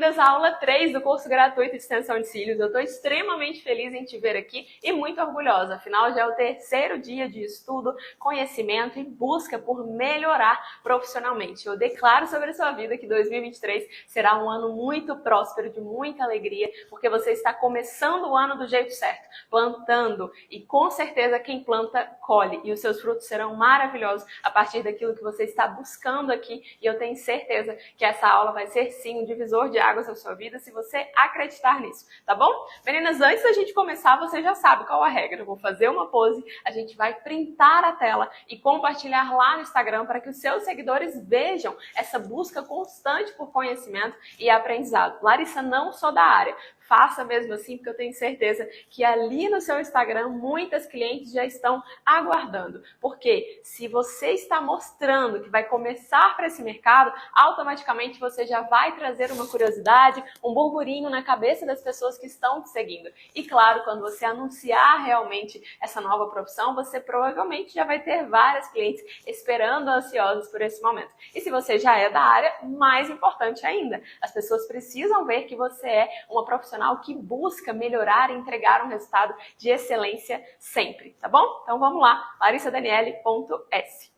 bem-vindas à aula 3 do curso gratuito de extensão de cílios. Eu estou extremamente feliz em te ver aqui e muito orgulhosa, afinal já é o terceiro dia de estudo, conhecimento e busca por melhorar profissionalmente. Eu declaro sobre a sua vida que 2023 será um ano muito próspero, de muita alegria, porque você está começando o ano do jeito certo, plantando, e com certeza quem planta colhe, e os seus frutos serão maravilhosos a partir daquilo que você está buscando aqui, e eu tenho certeza que essa aula vai ser sim um divisor de águas na sua vida se você acreditar nisso, tá bom? Meninas, antes da gente começar, você já sabe qual a regra. Eu vou fazer uma pose, a gente vai printar a tela e compartilhar lá no Instagram para que os seus seguidores vejam essa busca constante por conhecimento e aprendizado. Larissa, não sou da área. Faça mesmo assim, porque eu tenho certeza que ali no seu Instagram muitas clientes já estão aguardando. Porque se você está mostrando que vai começar para esse mercado, automaticamente você já vai trazer uma curiosidade, um burburinho na cabeça das pessoas que estão te seguindo. E claro, quando você anunciar realmente essa nova profissão, você provavelmente já vai ter várias clientes esperando ansiosos por esse momento. E se você já é da área, mais importante ainda, as pessoas precisam ver que você é uma profissional que busca melhorar e entregar um resultado de excelência sempre, tá bom? Então vamos lá, larissadaniele.s.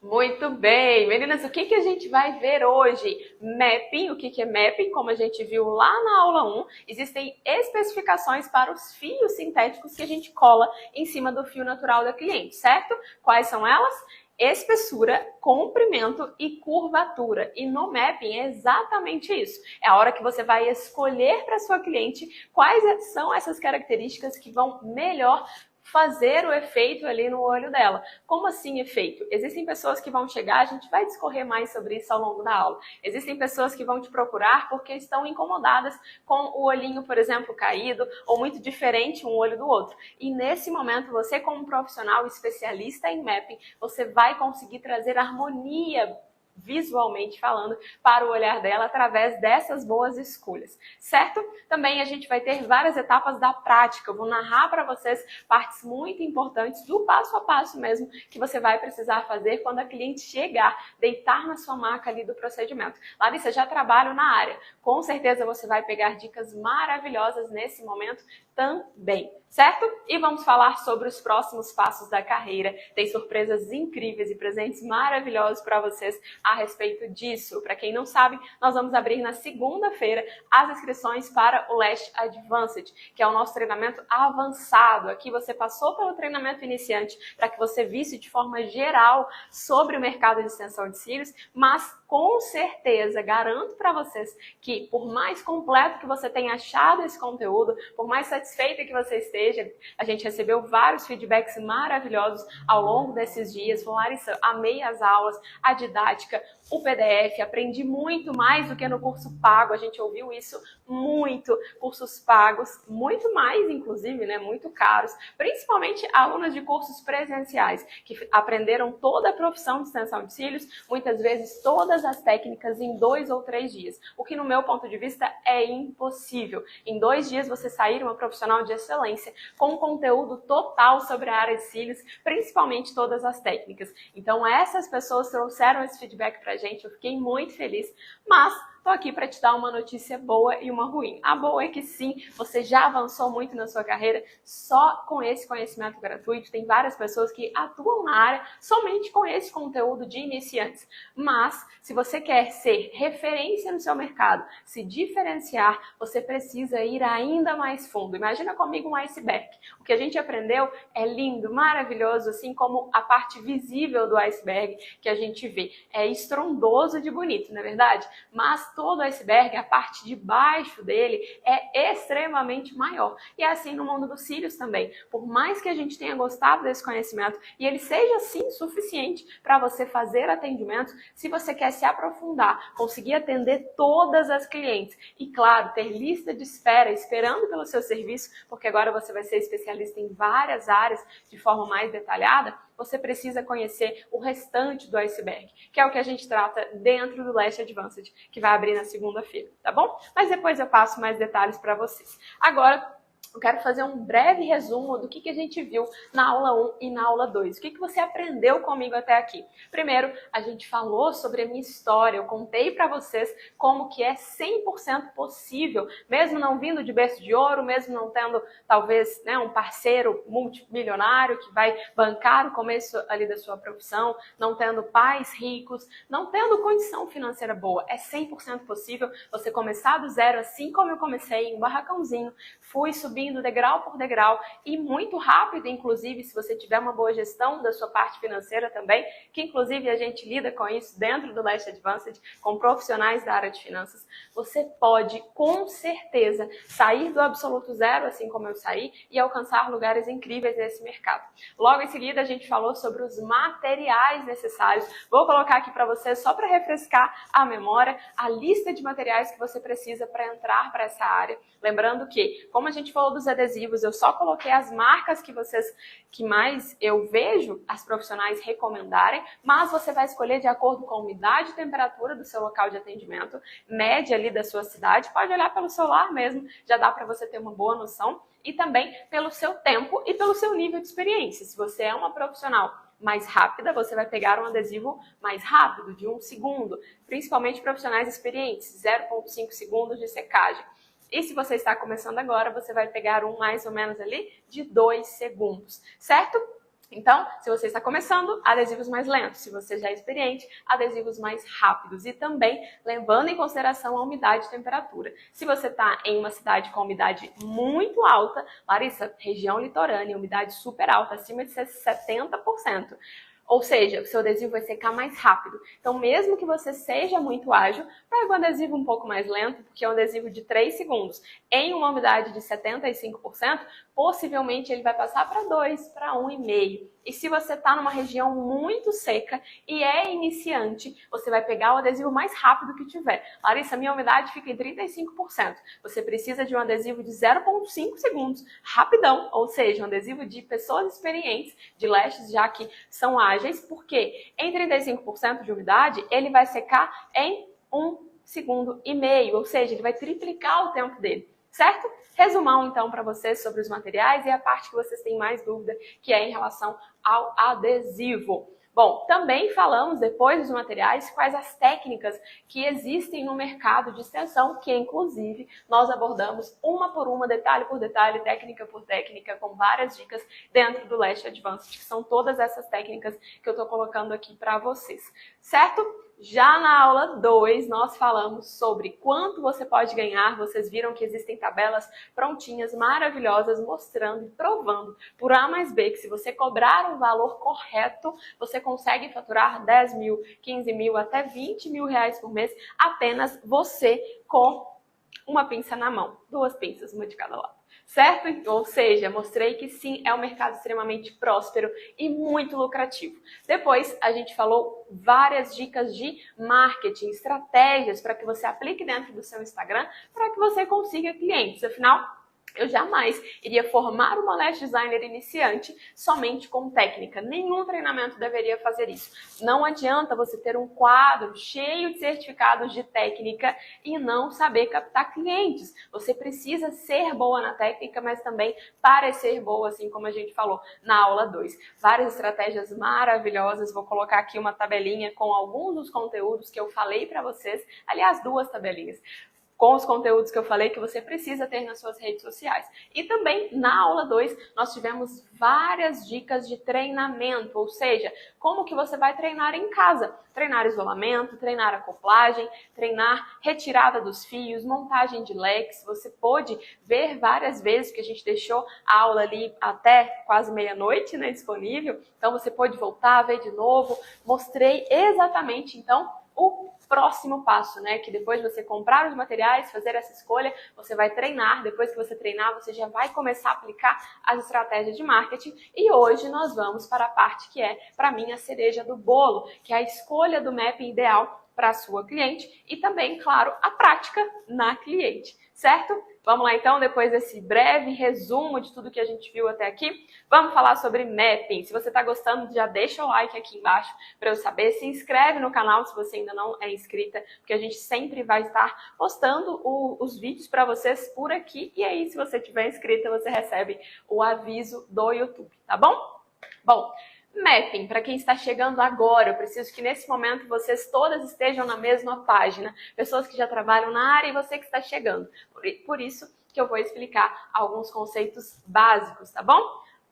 Muito bem, meninas, o que a gente vai ver hoje? Mapping, o que é mapping? Como a gente viu lá na aula 1, existem especificações para os fios sintéticos que a gente cola em cima do fio natural da cliente, certo? Quais são elas? Espessura, comprimento e curvatura. E no mapping é exatamente isso. É a hora que você vai escolher para sua cliente quais são essas características que vão melhor fazer o efeito ali no olho dela. Como assim efeito? Existem pessoas que vão chegar, a gente vai discorrer mais sobre isso ao longo da aula. Existem pessoas que vão te procurar porque estão incomodadas com o olhinho, por exemplo, caído ou muito diferente um olho do outro. E nesse momento, você como profissional especialista em mapping, você vai conseguir trazer harmonia visualmente falando, para o olhar dela através dessas boas escolhas, certo? Também a gente vai ter várias etapas da prática. Eu vou narrar para vocês partes muito importantes do passo a passo mesmo que você vai precisar fazer quando a cliente chegar, deitar na sua maca ali do procedimento. Larissa, já trabalho na área. Com certeza você vai pegar dicas maravilhosas nesse momento também, certo? E vamos falar sobre os próximos passos da carreira. Tem surpresas incríveis e presentes maravilhosos para vocês a respeito disso. Para quem não sabe, nós vamos abrir na segunda-feira as inscrições para o Lash Advanced, que é o nosso treinamento avançado. Aqui você passou pelo treinamento iniciante para que você visse de forma geral sobre o mercado de extensão de cílios, mas com certeza garanto para vocês que por mais completo que você tenha achado esse conteúdo, por mais satisfeita que você esteja, a gente recebeu vários feedbacks maravilhosos ao longo desses dias. Larissa, amei as aulas, a didática, o PDF, aprendi muito mais do que no curso pago, a gente ouviu isso muito, cursos pagos, muito mais inclusive, né, muito caros, principalmente alunas de cursos presenciais, que aprenderam toda a profissão de extensão de cílios, muitas vezes todas as técnicas em 2 ou 3 dias, o que no meu ponto de vista é impossível. Em 2 dias você sair uma profissional de excelência com conteúdo total sobre a área de cílios, principalmente todas as técnicas. Então essas pessoas trouxeram esse feedback pra gente, eu fiquei muito feliz, mas tô aqui para te dar uma notícia boa e uma ruim. A boa é que sim, você já avançou muito na sua carreira só com esse conhecimento gratuito. Tem várias pessoas que atuam na área somente com esse conteúdo de iniciantes. Mas, se você quer ser referência no seu mercado, se diferenciar, você precisa ir ainda mais fundo. Imagina comigo um iceberg. O que a gente aprendeu é lindo, maravilhoso, assim como a parte visível do iceberg que a gente vê. É estrondoso de bonito, não é verdade? Mas todo o iceberg, a parte de baixo dele, é extremamente maior. E é assim no mundo dos cílios também. Por mais que a gente tenha gostado desse conhecimento e ele seja sim suficiente para você fazer atendimento, se você quer se aprofundar, conseguir atender todas as clientes e, claro, ter lista de espera esperando pelo seu serviço, porque agora você vai ser especialista em várias áreas de forma mais detalhada, você precisa conhecer o restante do iceberg, que é o que a gente trata dentro do Lash Advanced, que vai abrir na segunda-feira, tá bom? Mas depois eu passo mais detalhes para vocês. Agora, eu quero fazer um breve resumo do que a gente viu na aula 1 e na aula 2. O que você aprendeu comigo até aqui? Primeiro, a gente falou sobre a minha história, eu contei para vocês como que é 100% possível, mesmo não vindo de berço de ouro, mesmo não tendo talvez um parceiro multimilionário que vai bancar o começo ali da sua profissão, não tendo pais ricos, não tendo condição financeira boa. É 100% possível você começar do zero, assim como eu comecei em um barracãozinho, fui subindo degrau por degrau e muito rápido, inclusive, se você tiver uma boa gestão da sua parte financeira também, que inclusive a gente lida com isso dentro do Leste Advanced, com profissionais da área de finanças, você pode, com certeza, sair do absoluto zero, assim como eu saí, e alcançar lugares incríveis nesse mercado. Logo em seguida, a gente falou sobre os materiais necessários. Vou colocar aqui para vocês, só para refrescar a memória, a lista de materiais que você precisa para entrar para essa área. Lembrando que, como a gente falou dos adesivos, eu só coloquei as marcas que mais eu vejo as profissionais recomendarem, mas você vai escolher de acordo com a umidade e temperatura do seu local de atendimento, média ali da sua cidade, pode olhar pelo celular mesmo, já dá para você ter uma boa noção, e também pelo seu tempo e pelo seu nível de experiência. Se você é uma profissional mais rápida, você vai pegar um adesivo mais rápido, de 1 segundo, principalmente profissionais experientes, 0,5 segundos de secagem. E se você está começando agora, você vai pegar um mais ou menos ali de 2 segundos, certo? Então, se você está começando, adesivos mais lentos. Se você já é experiente, adesivos mais rápidos. E também levando em consideração a umidade e temperatura. Se você está em uma cidade com umidade muito alta, Larissa, região litorânea, umidade super alta, acima de 70%. Ou seja, o seu adesivo vai secar mais rápido. Então, mesmo que você seja muito ágil, pega um adesivo um pouco mais lento, porque é um adesivo de 3 segundos. Em uma umidade de 75%, possivelmente ele vai passar para 2, para 1,5. E se você está numa região muito seca e é iniciante, você vai pegar o adesivo mais rápido que tiver. Larissa, minha umidade fica em 35%. Você precisa de um adesivo de 0,5 segundos, rapidão, ou seja, um adesivo de pessoas experientes, de lestes, já que são ágeis, porque em 35% de umidade, ele vai secar em 1,5 segundo, ou seja, ele vai triplicar o tempo dele. Certo? Resumão, então, para vocês sobre os materiais e a parte que vocês têm mais dúvida, que é em relação ao adesivo. Bom, também falamos, depois dos materiais, quais as técnicas que existem no mercado de extensão, que inclusive nós abordamos uma por uma, detalhe por detalhe, técnica por técnica, com várias dicas dentro do Leste Advanced, que são todas essas técnicas que eu estou colocando aqui para vocês. Certo? Já na aula 2, nós falamos sobre quanto você pode ganhar. Vocês viram que existem tabelas prontinhas, maravilhosas, mostrando e provando por A mais B que se você cobrar o valor correto, você consegue faturar 10 mil, 15 mil, até 20 mil reais por mês, apenas você com uma pinça na mão. 2 pinças, uma de cada lado. Certo? Ou seja, mostrei que sim, é um mercado extremamente próspero e muito lucrativo. Depois, a gente falou várias dicas de marketing, estratégias para que você aplique dentro do seu Instagram para que você consiga clientes. Afinal, eu jamais iria formar uma lash designer iniciante somente com técnica. Nenhum treinamento deveria fazer isso. Não adianta você ter um quadro cheio de certificados de técnica e não saber captar clientes. Você precisa ser boa na técnica, mas também parecer boa, assim como a gente falou na aula 2. Várias estratégias maravilhosas. Vou colocar aqui uma tabelinha com alguns dos conteúdos que eu falei para vocês. Aliás, 2 tabelinhas com os conteúdos que eu falei que você precisa ter nas suas redes sociais. E também, na aula 2, nós tivemos várias dicas de treinamento, ou seja, como que você vai treinar em casa. Treinar isolamento, treinar acoplagem, treinar retirada dos fios, montagem de leques. Você pôde ver várias vezes, que a gente deixou a aula ali até quase meia-noite, né, disponível. Então, você pôde voltar, ver de novo. Mostrei exatamente, então, o próximo passo, né? Que depois de você comprar os materiais, fazer essa escolha, você vai treinar. Depois que você treinar, você já vai começar a aplicar as estratégias de marketing. E hoje nós vamos para a parte que é, para mim, a cereja do bolo, que é a escolha do mapping ideal para a sua cliente e também, claro, a prática na cliente, certo? Vamos lá então, depois desse breve resumo de tudo que a gente viu até aqui, vamos falar sobre mapping. Se você está gostando, já deixa o like aqui embaixo para eu saber. Se inscreve no canal se você ainda não é inscrita, porque a gente sempre vai estar postando os vídeos para vocês por aqui. E aí, se você estiver inscrita, você recebe o aviso do YouTube, tá bom? Bom, mapping, para quem está chegando agora, eu preciso que nesse momento vocês todas estejam na mesma página. Pessoas que já trabalham na área e você que está chegando. Por isso que eu vou explicar alguns conceitos básicos, tá bom?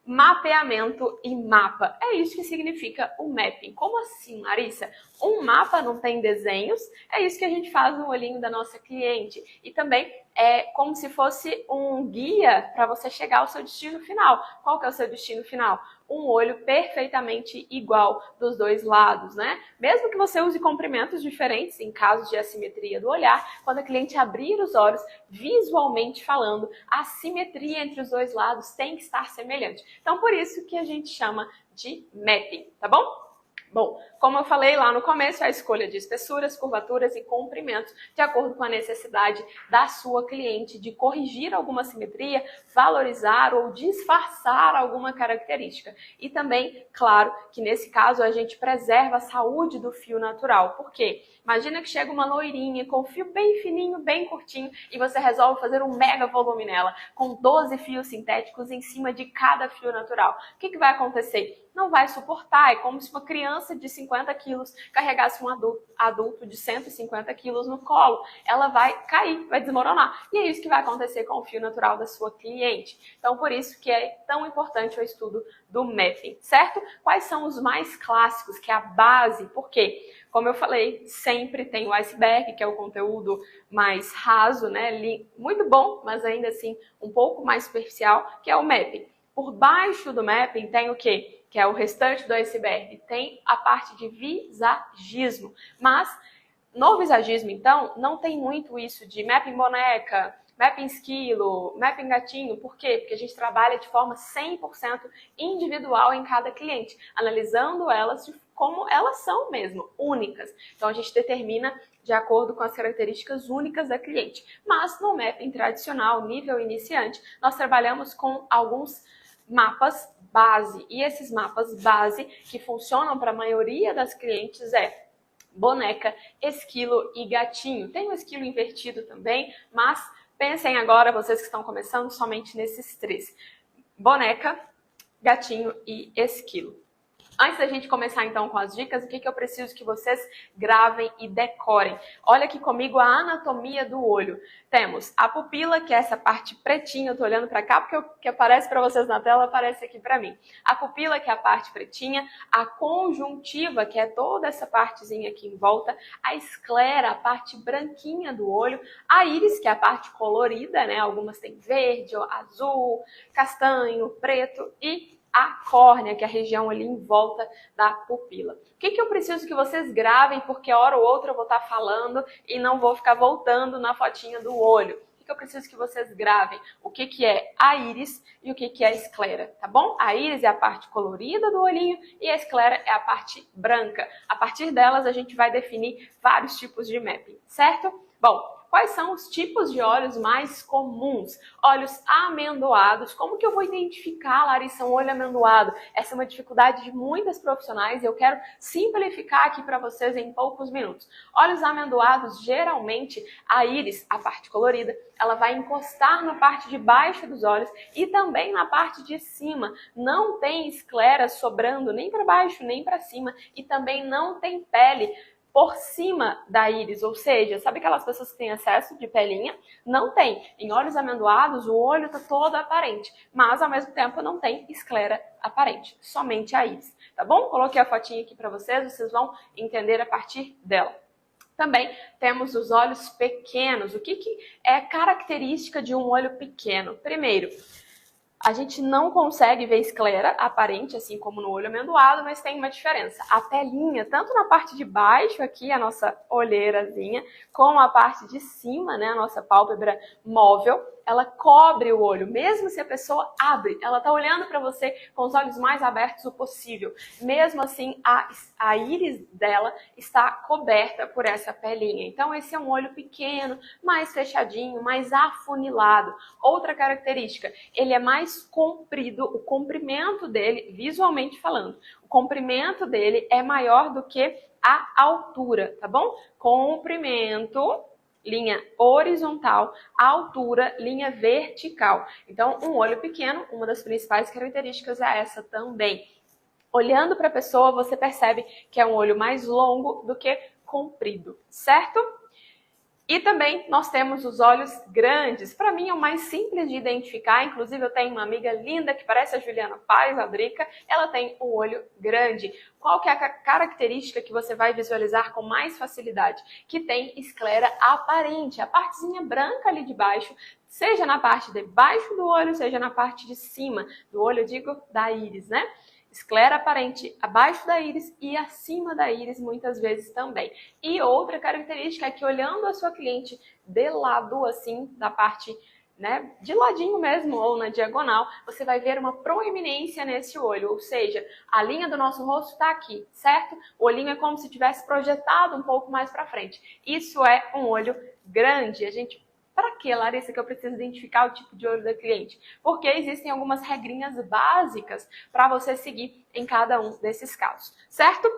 Mapeamento e mapa. É isso que significa o mapping. Como assim, Larissa? Um mapa não tem desenhos? É isso que a gente faz no olhinho da nossa cliente. E também é como se fosse um guia para você chegar ao seu destino final. Qual que é o seu destino final? Um olho perfeitamente igual dos dois lados, né? Mesmo que você use comprimentos diferentes em casos de assimetria do olhar, quando a cliente abrir os olhos, visualmente falando, a simetria entre os dois lados tem que estar semelhante. Então, por isso que a gente chama de mapping, tá bom? Bom, como eu falei lá no começo, a escolha de espessuras, curvaturas e comprimentos de acordo com a necessidade da sua cliente de corrigir alguma simetria, valorizar ou disfarçar alguma característica. E também, claro, que nesse caso a gente preserva a saúde do fio natural. Por quê? Imagina que chega uma loirinha com fio bem fininho, bem curtinho e você resolve fazer um mega volume nela, com 12 fios sintéticos em cima de cada fio natural. O que vai acontecer? Não vai suportar, é como se uma criança de 50 quilos carregasse um adulto de 150 quilos no colo. Ela vai cair, vai desmoronar. E é isso que vai acontecer com o fio natural da sua cliente. Então, por isso que é tão importante o estudo do mapping, certo? Quais são os mais clássicos, que é a base? Por quê? Como eu falei, sempre tem o iceberg, que é o conteúdo mais raso, né? Muito bom, mas ainda assim um pouco mais superficial, que é o mapping. Por baixo do mapping tem o quê? Que é o restante do iceberg. Tem a parte de visagismo. Mas no visagismo, então, não tem muito isso de mapping boneca, mapping esquilo, mapping gatinho. Por quê? Porque a gente trabalha de forma 100% individual em cada cliente, analisando elas como elas são mesmo, únicas. Então, a gente determina de acordo com as características únicas da cliente. Mas no mapping tradicional, nível iniciante, nós trabalhamos com alguns mapas base. E esses mapas base que funcionam para a maioria das clientes é boneca, esquilo e gatinho. Tem o esquilo invertido também, mas pensem agora, vocês que estão começando, somente nesses três: boneca, gatinho e esquilo. Antes da gente começar então com as dicas, o que eu preciso que vocês gravem e decorem? Olha aqui comigo a anatomia do olho. Temos a pupila, que é essa parte pretinha, eu tô olhando para cá porque o que aparece para vocês na tela aparece aqui para mim. A pupila, que é a parte pretinha, a conjuntiva, que é toda essa partezinha aqui em volta, a esclera, a parte branquinha do olho, a íris, que é a parte colorida, né? Algumas têm verde, azul, castanho, preto e a córnea, que é a região ali em volta da pupila. O que eu preciso que vocês gravem, porque hora ou outra eu vou estar falando e não vou ficar voltando na fotinha do olho. O que eu preciso que vocês gravem? O que é a íris e o que é a esclera, tá bom? A íris é a parte colorida do olhinho e a esclera é a parte branca. A partir delas a gente vai definir vários tipos de mapping, certo? Bom, quais são os tipos de olhos mais comuns? Olhos amendoados. Como que eu vou identificar, Larissa, um olho amendoado? Essa é uma dificuldade de muitas profissionais e eu quero simplificar aqui para vocês em poucos minutos. Olhos amendoados, geralmente, a íris, a parte colorida, ela vai encostar na parte de baixo dos olhos e também na parte de cima. Não tem esclera sobrando nem para baixo nem para cima e também não tem pele por cima da íris, ou seja, sabe aquelas pessoas que têm excesso de pelinha? Não tem. Em olhos amendoados, o olho está todo aparente, mas ao mesmo tempo não tem esclera aparente, somente a íris, tá bom? Coloquei a fotinha aqui para vocês vão entender a partir dela. Também temos os olhos pequenos. O que é característica de um olho pequeno? Primeiro, a gente não consegue ver esclera aparente, assim como no olho amendoado, mas tem uma diferença. A pelinha, tanto na parte de baixo aqui, a nossa olheirazinha, como a parte de cima, né, a nossa pálpebra móvel, ela cobre o olho, mesmo se a pessoa abre, ela está olhando para você com os olhos mais abertos o possível. Mesmo assim, a íris dela está coberta por essa pelinha. Então, esse é um olho pequeno, mais fechadinho, mais afunilado. Outra característica, ele é mais comprido, o comprimento dele, visualmente falando, o comprimento dele é maior do que a altura, tá bom? Comprimento, linha horizontal, altura, linha vertical. Então, um olho pequeno, uma das principais características é essa também. Olhando para a pessoa, você percebe que é um olho mais longo do que comprido, certo? E também nós temos os olhos grandes. Para mim é o mais simples de identificar. Inclusive eu tenho uma amiga linda que parece a Juliana Paz, a Drica. Ela tem um olho grande. Qual que é a característica que você vai visualizar com mais facilidade? Que tem esclera aparente, a partezinha branca ali de baixo, seja na parte de baixo do olho, seja na parte de cima do olho, eu digo da íris, né? Esclera aparente abaixo da íris e acima da íris muitas vezes também. E outra característica é que olhando a sua cliente de lado, assim, da parte, né, de ladinho mesmo ou na diagonal, você vai ver uma proeminência nesse olho, ou seja, a linha do nosso rosto está aqui, certo? O olhinho é como se tivesse projetado um pouco mais para frente. Isso é um olho grande. Para que, Larissa, que eu preciso identificar o tipo de olho da cliente? Porque existem algumas regrinhas básicas para você seguir em cada um desses casos, certo?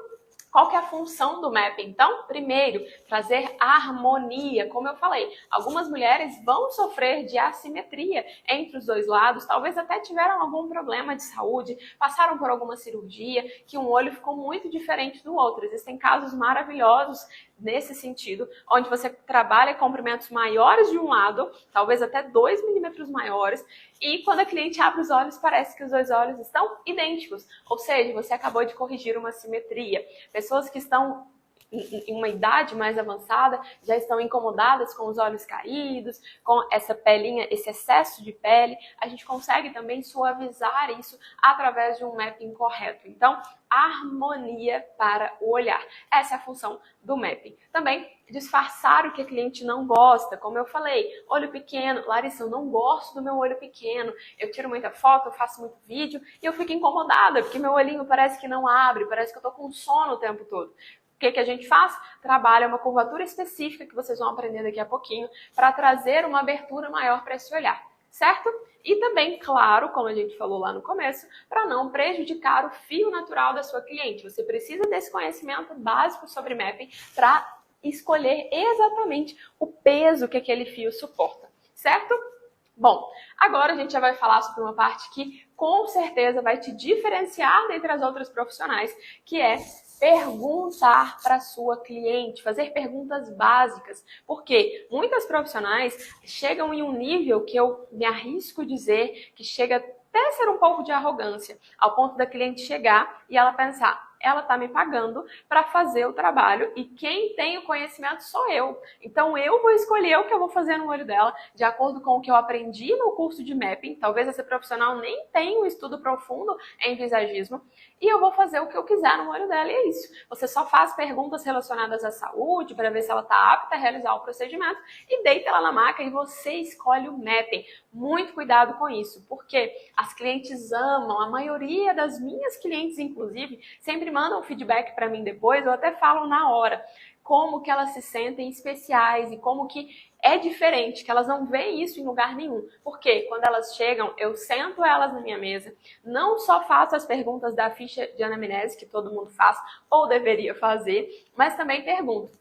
Qual que é a função do mapping? Então, primeiro, trazer harmonia. Como eu falei, algumas mulheres vão sofrer de assimetria entre os dois lados, talvez até tiveram algum problema de saúde, passaram por alguma cirurgia, que um olho ficou muito diferente do outro. Existem casos maravilhosos nesse sentido, onde você trabalha comprimentos maiores de um lado, talvez até 2 milímetros maiores, e quando a cliente abre os olhos, parece que os dois olhos estão idênticos, ou seja, você acabou de corrigir uma simetria. Pessoas que estão em uma idade mais avançada já estão incomodadas com os olhos caídos, com essa pelinha, esse excesso de pele, a gente consegue também suavizar isso através de um mapping correto. Então, harmonia para o olhar. Essa é a função do mapping. Também disfarçar o que a cliente não gosta, como eu falei, olho pequeno. Larissa, eu não gosto do meu olho pequeno, eu tiro muita foto, eu faço muito vídeo e eu fico incomodada, porque meu olhinho parece que não abre, parece que eu tô com sono o tempo todo. O que a gente faz? Trabalha uma curvatura específica que vocês vão aprender daqui a pouquinho para trazer uma abertura maior para esse olhar, certo? E também, claro, como a gente falou lá no começo, para não prejudicar o fio natural da sua cliente. Você precisa desse conhecimento básico sobre mapping para escolher exatamente o peso que aquele fio suporta, certo? Bom, agora a gente já vai falar sobre uma parte que com certeza vai te diferenciar dentre as outras profissionais, que é perguntar para a sua cliente, fazer perguntas básicas, porque muitas profissionais chegam em um nível que eu me arrisco dizer que chega até a ser um pouco de arrogância, ao ponto da cliente chegar e ela pensar, ela está me pagando para fazer o trabalho e quem tem o conhecimento sou eu. Então eu vou escolher o que eu vou fazer no olho dela de acordo com o que eu aprendi no curso de mapping. Talvez esse profissional nem tenha um estudo profundo em visagismo e eu vou fazer o que eu quiser no olho dela e é isso. Você só faz perguntas relacionadas à saúde para ver se ela está apta a realizar o procedimento e deita ela na maca e você escolhe o mapping. Muito cuidado com isso, porque as clientes amam, a maioria das minhas clientes, inclusive, sempre mandam feedback para mim depois, ou até falam na hora como que elas se sentem especiais e como que é diferente, que elas não veem isso em lugar nenhum. Porque quando elas chegam, eu sento elas na minha mesa, não só faço as perguntas da ficha de anamnese que todo mundo faz ou deveria fazer, mas também pergunto: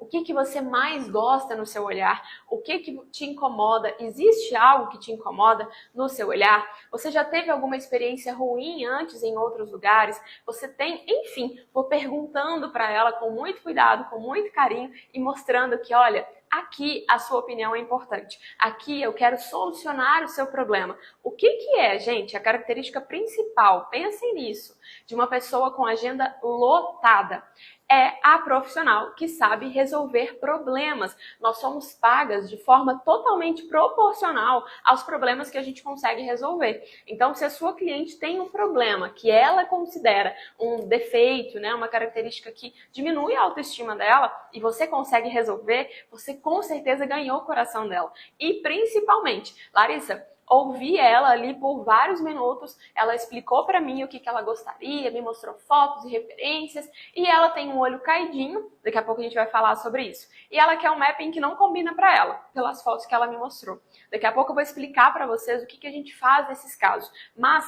o que você mais gosta no seu olhar? O que te incomoda? Existe algo que te incomoda no seu olhar? Você já teve alguma experiência ruim antes em outros lugares? Você tem, enfim, vou perguntando para ela com muito cuidado, com muito carinho e mostrando que, olha, aqui a sua opinião é importante. Aqui eu quero solucionar o seu problema. O que é, gente, a característica principal? Pensem nisso, de uma pessoa com agenda lotada. é a profissional que sabe resolver problemas. Nós somos pagas de forma totalmente proporcional aos problemas que a gente consegue resolver. Então, se a sua cliente tem um problema que ela considera um defeito, né, uma característica que diminui a autoestima dela e você consegue resolver, você com certeza ganhou o coração dela. E principalmente, Larissa, ouvi ela ali por vários minutos, ela explicou para mim o que ela gostaria, me mostrou fotos e referências, e ela tem um olho caidinho, daqui a pouco a gente vai falar sobre isso. E ela quer um mapping que não combina para ela, pelas fotos que ela me mostrou. Daqui a pouco eu vou explicar para vocês o que a gente faz nesses casos. Mas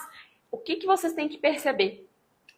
o que vocês têm que perceber?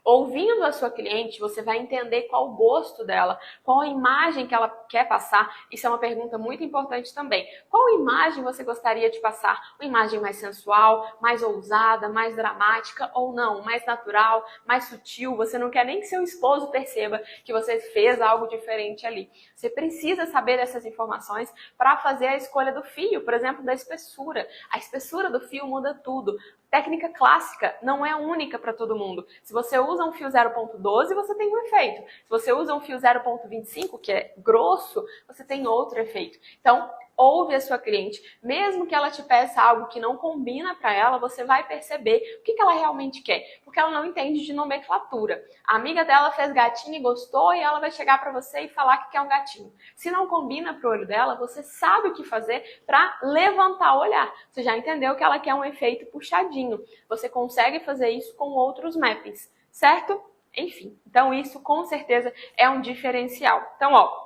Ouvindo a sua cliente, você vai entender qual o gosto dela, qual a imagem que ela quer passar. Isso é uma pergunta muito importante também. Qual imagem você gostaria de passar? Uma imagem mais sensual, mais ousada, mais dramática ou não? Mais natural, mais sutil? Você não quer nem que seu esposo perceba que você fez algo diferente ali. Você precisa saber dessas informações para fazer a escolha do fio, por exemplo, da espessura. A espessura do fio muda tudo. Técnica clássica não é única para todo mundo. Se você usa um fio 0.12, você tem um efeito. Se você usa um fio 0.25, que é grosso, você tem outro efeito. Então, ouve a sua cliente. Mesmo que ela te peça algo que não combina para ela, você vai perceber o que ela realmente quer. Porque ela não entende de nomenclatura. A amiga dela fez gatinho e gostou, e ela vai chegar para você e falar que quer um gatinho. Se não combina pro olho dela, você sabe o que fazer para levantar o olhar. Você já entendeu que ela quer um efeito puxadinho. Você consegue fazer isso com outros mappings, certo? Enfim, então isso com certeza é um diferencial. Então,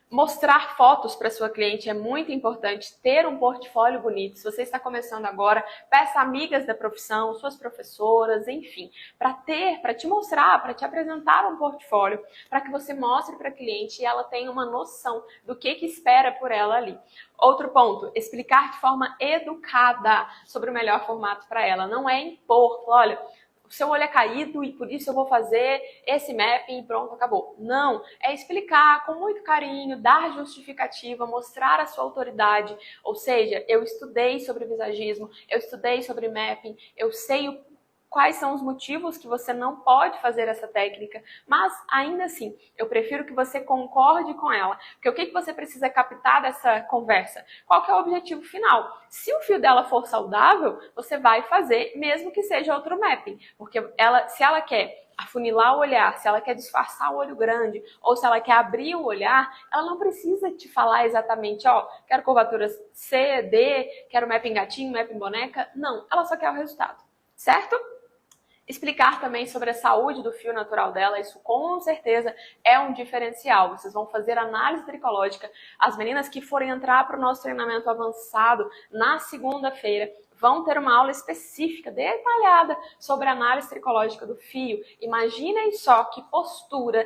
mostrar fotos para sua cliente é muito importante, ter um portfólio bonito. Se você está começando agora, peça amigas da profissão, suas professoras, enfim, para te mostrar, para te apresentar um portfólio, para que você mostre para a cliente e ela tenha uma noção do que espera por ela ali. Outro ponto, explicar de forma educada sobre o melhor formato para ela. Não é impor, olha, o seu olho é caído e por isso eu vou fazer esse mapping e pronto, acabou. Não, é explicar com muito carinho, dar justificativa, mostrar a sua autoridade. Ou seja, eu estudei sobre visagismo, eu estudei sobre mapping, eu sei quais são os motivos que você não pode fazer essa técnica, mas ainda assim, eu prefiro que você concorde com ela, porque o que você precisa captar dessa conversa? Qual que é o objetivo final? Se o fio dela for saudável, você vai fazer, mesmo que seja outro mapping, porque se ela quer afunilar o olhar, se ela quer disfarçar o olho grande, ou se ela quer abrir o olhar, ela não precisa te falar exatamente, quero curvaturas C, D, quero mapping gatinho, mapping boneca, não, ela só quer o resultado, certo? Explicar também sobre a saúde do fio natural dela, isso com certeza é um diferencial. Vocês vão fazer análise tricológica. As meninas que forem entrar para o nosso treinamento avançado na segunda-feira vão ter uma aula específica, detalhada, sobre a análise tricológica do fio. Imaginem só que postura.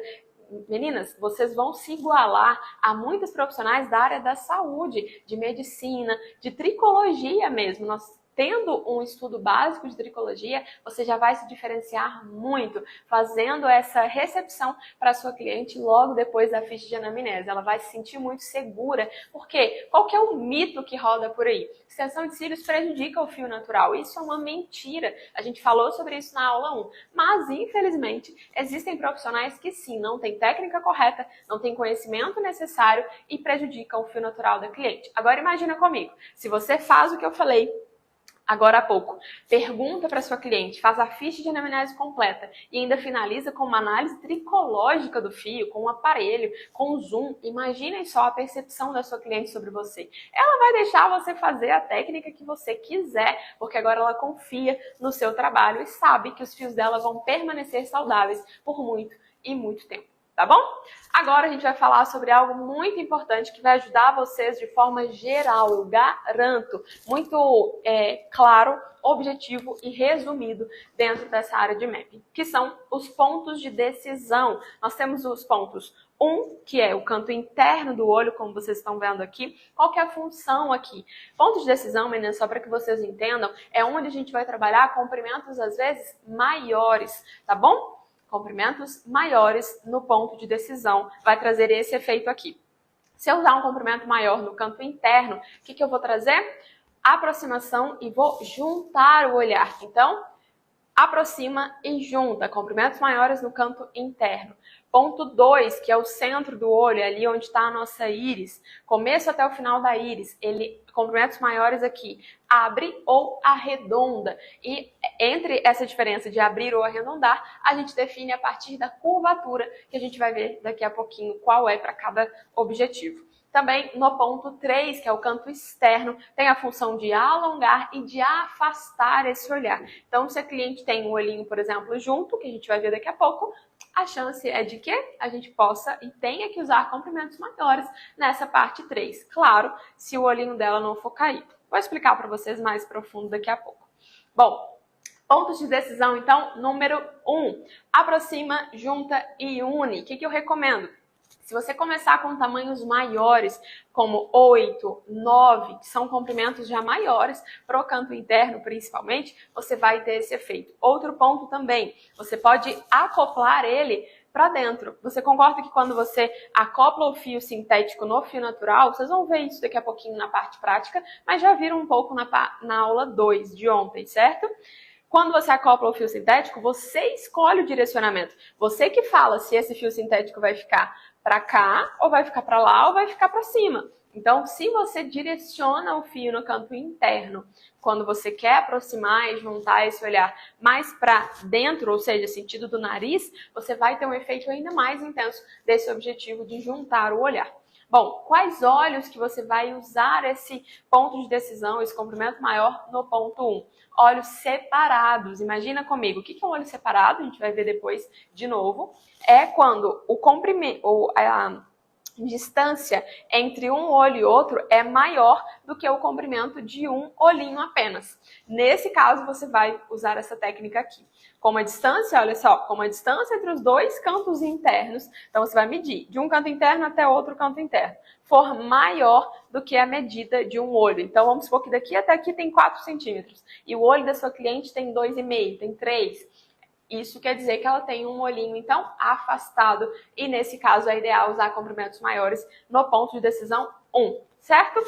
Meninas, vocês vão se igualar a muitos profissionais da área da saúde, de medicina, de tricologia mesmo. Nós tendo um estudo básico de tricologia, você já vai se diferenciar muito, fazendo essa recepção para a sua cliente logo depois da ficha de anamnese. Ela vai se sentir muito segura, porque qual que é o mito que roda por aí? Extensão de cílios prejudica o fio natural. Isso é uma mentira. A gente falou sobre isso na aula 1. Mas, infelizmente, existem profissionais que sim, não têm técnica correta, não têm conhecimento necessário e prejudicam o fio natural da cliente. Agora imagina comigo, se você faz o que eu falei agora há pouco, pergunta para sua cliente, faz a ficha de anamnese completa e ainda finaliza com uma análise tricológica do fio, com um aparelho, com zoom. Imaginem só a percepção da sua cliente sobre você. Ela vai deixar você fazer a técnica que você quiser, porque agora ela confia no seu trabalho e sabe que os fios dela vão permanecer saudáveis por muito e muito tempo. Tá bom? Agora a gente vai falar sobre algo muito importante que vai ajudar vocês de forma geral, eu garanto, muito claro, objetivo e resumido dentro dessa área de mapping, que são os pontos de decisão. Nós temos os pontos 1, que é o canto interno do olho, como vocês estão vendo aqui. Qual que é a função aqui? Ponto de decisão, meninas, só para que vocês entendam, é onde a gente vai trabalhar comprimentos, às vezes, maiores, tá bom? Comprimentos maiores no ponto de decisão vai trazer esse efeito aqui. Se eu usar um comprimento maior no canto interno, o que eu vou trazer? Aproximação e vou juntar o olhar. Então, aproxima e junta. Comprimentos maiores no canto interno. Ponto 2, que é o centro do olho, ali onde está a nossa íris, começo até o final da íris, comprimentos maiores aqui, abre ou arredonda. E entre essa diferença de abrir ou arredondar, a gente define a partir da curvatura, que a gente vai ver daqui a pouquinho qual é para cada objetivo. Também no ponto 3, que é o canto externo, tem a função de alongar e de afastar esse olhar. Então, se a cliente tem um olhinho, por exemplo, junto, que a gente vai ver daqui a pouco, a chance é de que a gente possa e tenha que usar comprimentos maiores nessa parte 3. Claro, se o olhinho dela não for caído. Vou explicar para vocês mais profundo daqui a pouco. Bom, pontos de decisão, então, número 1. Aproxima, junta e une. O que eu recomendo? Se você começar com tamanhos maiores, como 8, 9, que são comprimentos já maiores, para o canto interno principalmente, você vai ter esse efeito. Outro ponto também, você pode acoplar ele para dentro. Você concorda que quando você acopla o fio sintético no fio natural, vocês vão ver isso daqui a pouquinho na parte prática, mas já viram um pouco na aula 2 de ontem, certo? Quando você acopla o fio sintético, você escolhe o direcionamento. Você que fala se esse fio sintético vai ficar para cá, ou vai ficar para lá, ou vai ficar para cima. Então, se você direciona o fio no canto interno, quando você quer aproximar e juntar esse olhar mais para dentro, ou seja, sentido do nariz, você vai ter um efeito ainda mais intenso desse objetivo de juntar o olhar. Bom, quais olhos que você vai usar esse ponto de decisão, esse comprimento maior no ponto 1? Olhos separados. Imagina comigo, o que é um olho separado? A gente vai ver depois de novo. É quando a distância entre um olho e outro é maior do que o comprimento de um olhinho apenas. Nesse caso, você vai usar essa técnica aqui. Como a distância, olha só, como a distância entre os dois cantos internos, então você vai medir de um canto interno até outro canto interno, for maior do que a medida de um olho. Então, vamos supor que daqui até aqui tem 4 centímetros e o olho da sua cliente tem 2,5, tem 3. Isso quer dizer que ela tem um olhinho, então, afastado. E nesse caso é ideal usar comprimentos maiores no ponto de decisão 1, certo?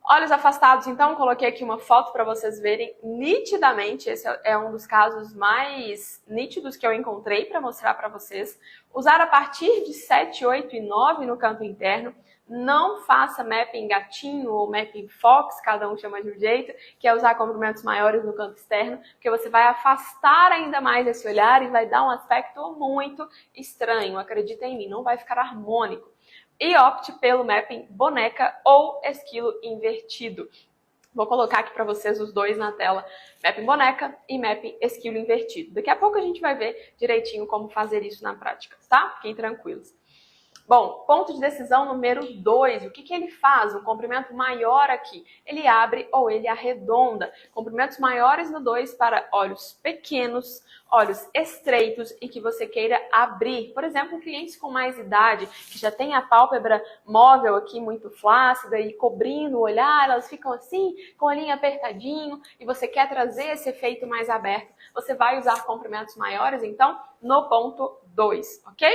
Olhos afastados, então, coloquei aqui uma foto para vocês verem nitidamente. Esse é um dos casos mais nítidos que eu encontrei para mostrar para vocês. Usar a partir de 7, 8 e 9 no canto interno. Não faça mapping gatinho ou mapping fox, cada um chama de um jeito, que é usar comprimentos maiores no canto externo, porque você vai afastar ainda mais esse olhar e vai dar um aspecto muito estranho. Acredita em mim, não vai ficar harmônico. E opte pelo mapping boneca ou esquilo invertido. Vou colocar aqui para vocês os dois na tela, mapping boneca e mapping esquilo invertido. Daqui a pouco a gente vai ver direitinho como fazer isso na prática, tá? Fiquem tranquilos. Bom, ponto de decisão número 2, o que ele faz? Um comprimento maior aqui, ele abre ou ele arredonda. Comprimentos maiores no 2 para olhos pequenos, olhos estreitos e que você queira abrir. Por exemplo, clientes com mais idade, que já tem a pálpebra móvel aqui muito flácida e cobrindo o olhar, elas ficam assim, com o olhinho apertadinho e você quer trazer esse efeito mais aberto. Você vai usar comprimentos maiores, então, no ponto 2, ok?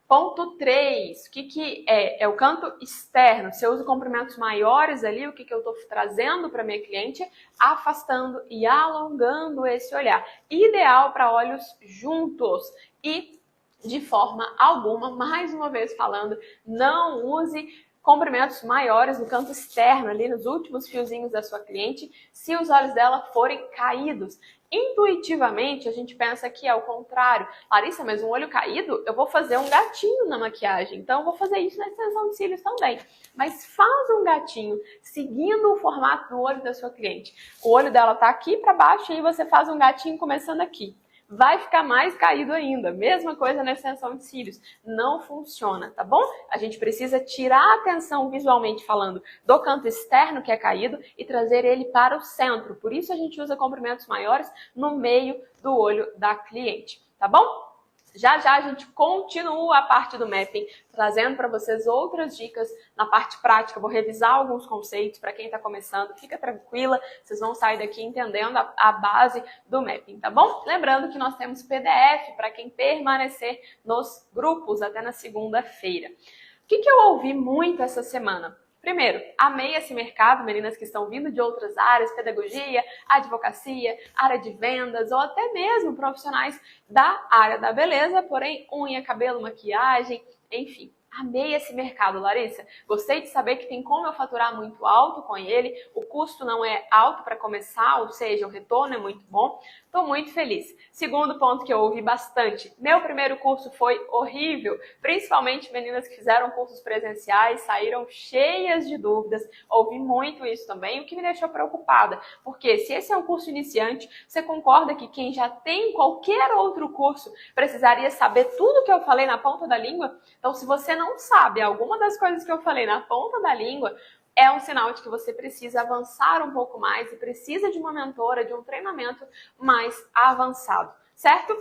Ponto 3, o que é? É o canto externo. Se eu uso comprimentos maiores ali, o que eu estou trazendo para minha cliente? Afastando e alongando esse olhar. Ideal para olhos juntos e de forma alguma, mais uma vez falando, não use comprimentos maiores no canto externo, ali nos últimos fiozinhos da sua cliente, se os olhos dela forem caídos. Intuitivamente, a gente pensa que é o contrário. Larissa, mas um olho caído, eu vou fazer um gatinho na maquiagem. Então, eu vou fazer isso na extensão de cílios também. Mas faz um gatinho, seguindo o formato do olho da sua cliente. O olho dela tá aqui para baixo e aí você faz um gatinho começando aqui. Vai ficar mais caído ainda. Mesma coisa na extensão de cílios. Não funciona, tá bom? A gente precisa tirar a atenção visualmente falando do canto externo que é caído e trazer ele para o centro. Por isso a gente usa comprimentos maiores no meio do olho da cliente, tá bom? Já já a gente continua a parte do mapping, trazendo para vocês outras dicas na parte prática. Vou revisar alguns conceitos para quem está começando. Fica tranquila, vocês vão sair daqui entendendo a base do mapping, tá bom? Lembrando que nós temos PDF para quem permanecer nos grupos até na segunda-feira. O que eu ouvi muito essa semana? Primeiro, amei esse mercado, meninas que estão vindo de outras áreas, pedagogia, advocacia, área de vendas ou até mesmo profissionais da área da beleza, porém unha, cabelo, maquiagem, enfim. Amei esse mercado, Larissa. Gostei de saber que tem como eu faturar muito alto com ele. O custo não é alto para começar, ou seja, o retorno é muito bom. Estou muito feliz. Segundo ponto que eu ouvi bastante. Meu primeiro curso foi horrível. Principalmente meninas que fizeram cursos presenciais, saíram cheias de dúvidas. Ouvi muito isso também, o que me deixou preocupada. Porque se esse é um curso iniciante, você concorda que quem já tem qualquer outro curso precisaria saber tudo que eu falei na ponta da língua? Então, se você não sabe alguma das coisas que eu falei na ponta da língua, é um sinal de que você precisa avançar um pouco mais e precisa de uma mentora, de um treinamento mais avançado, certo?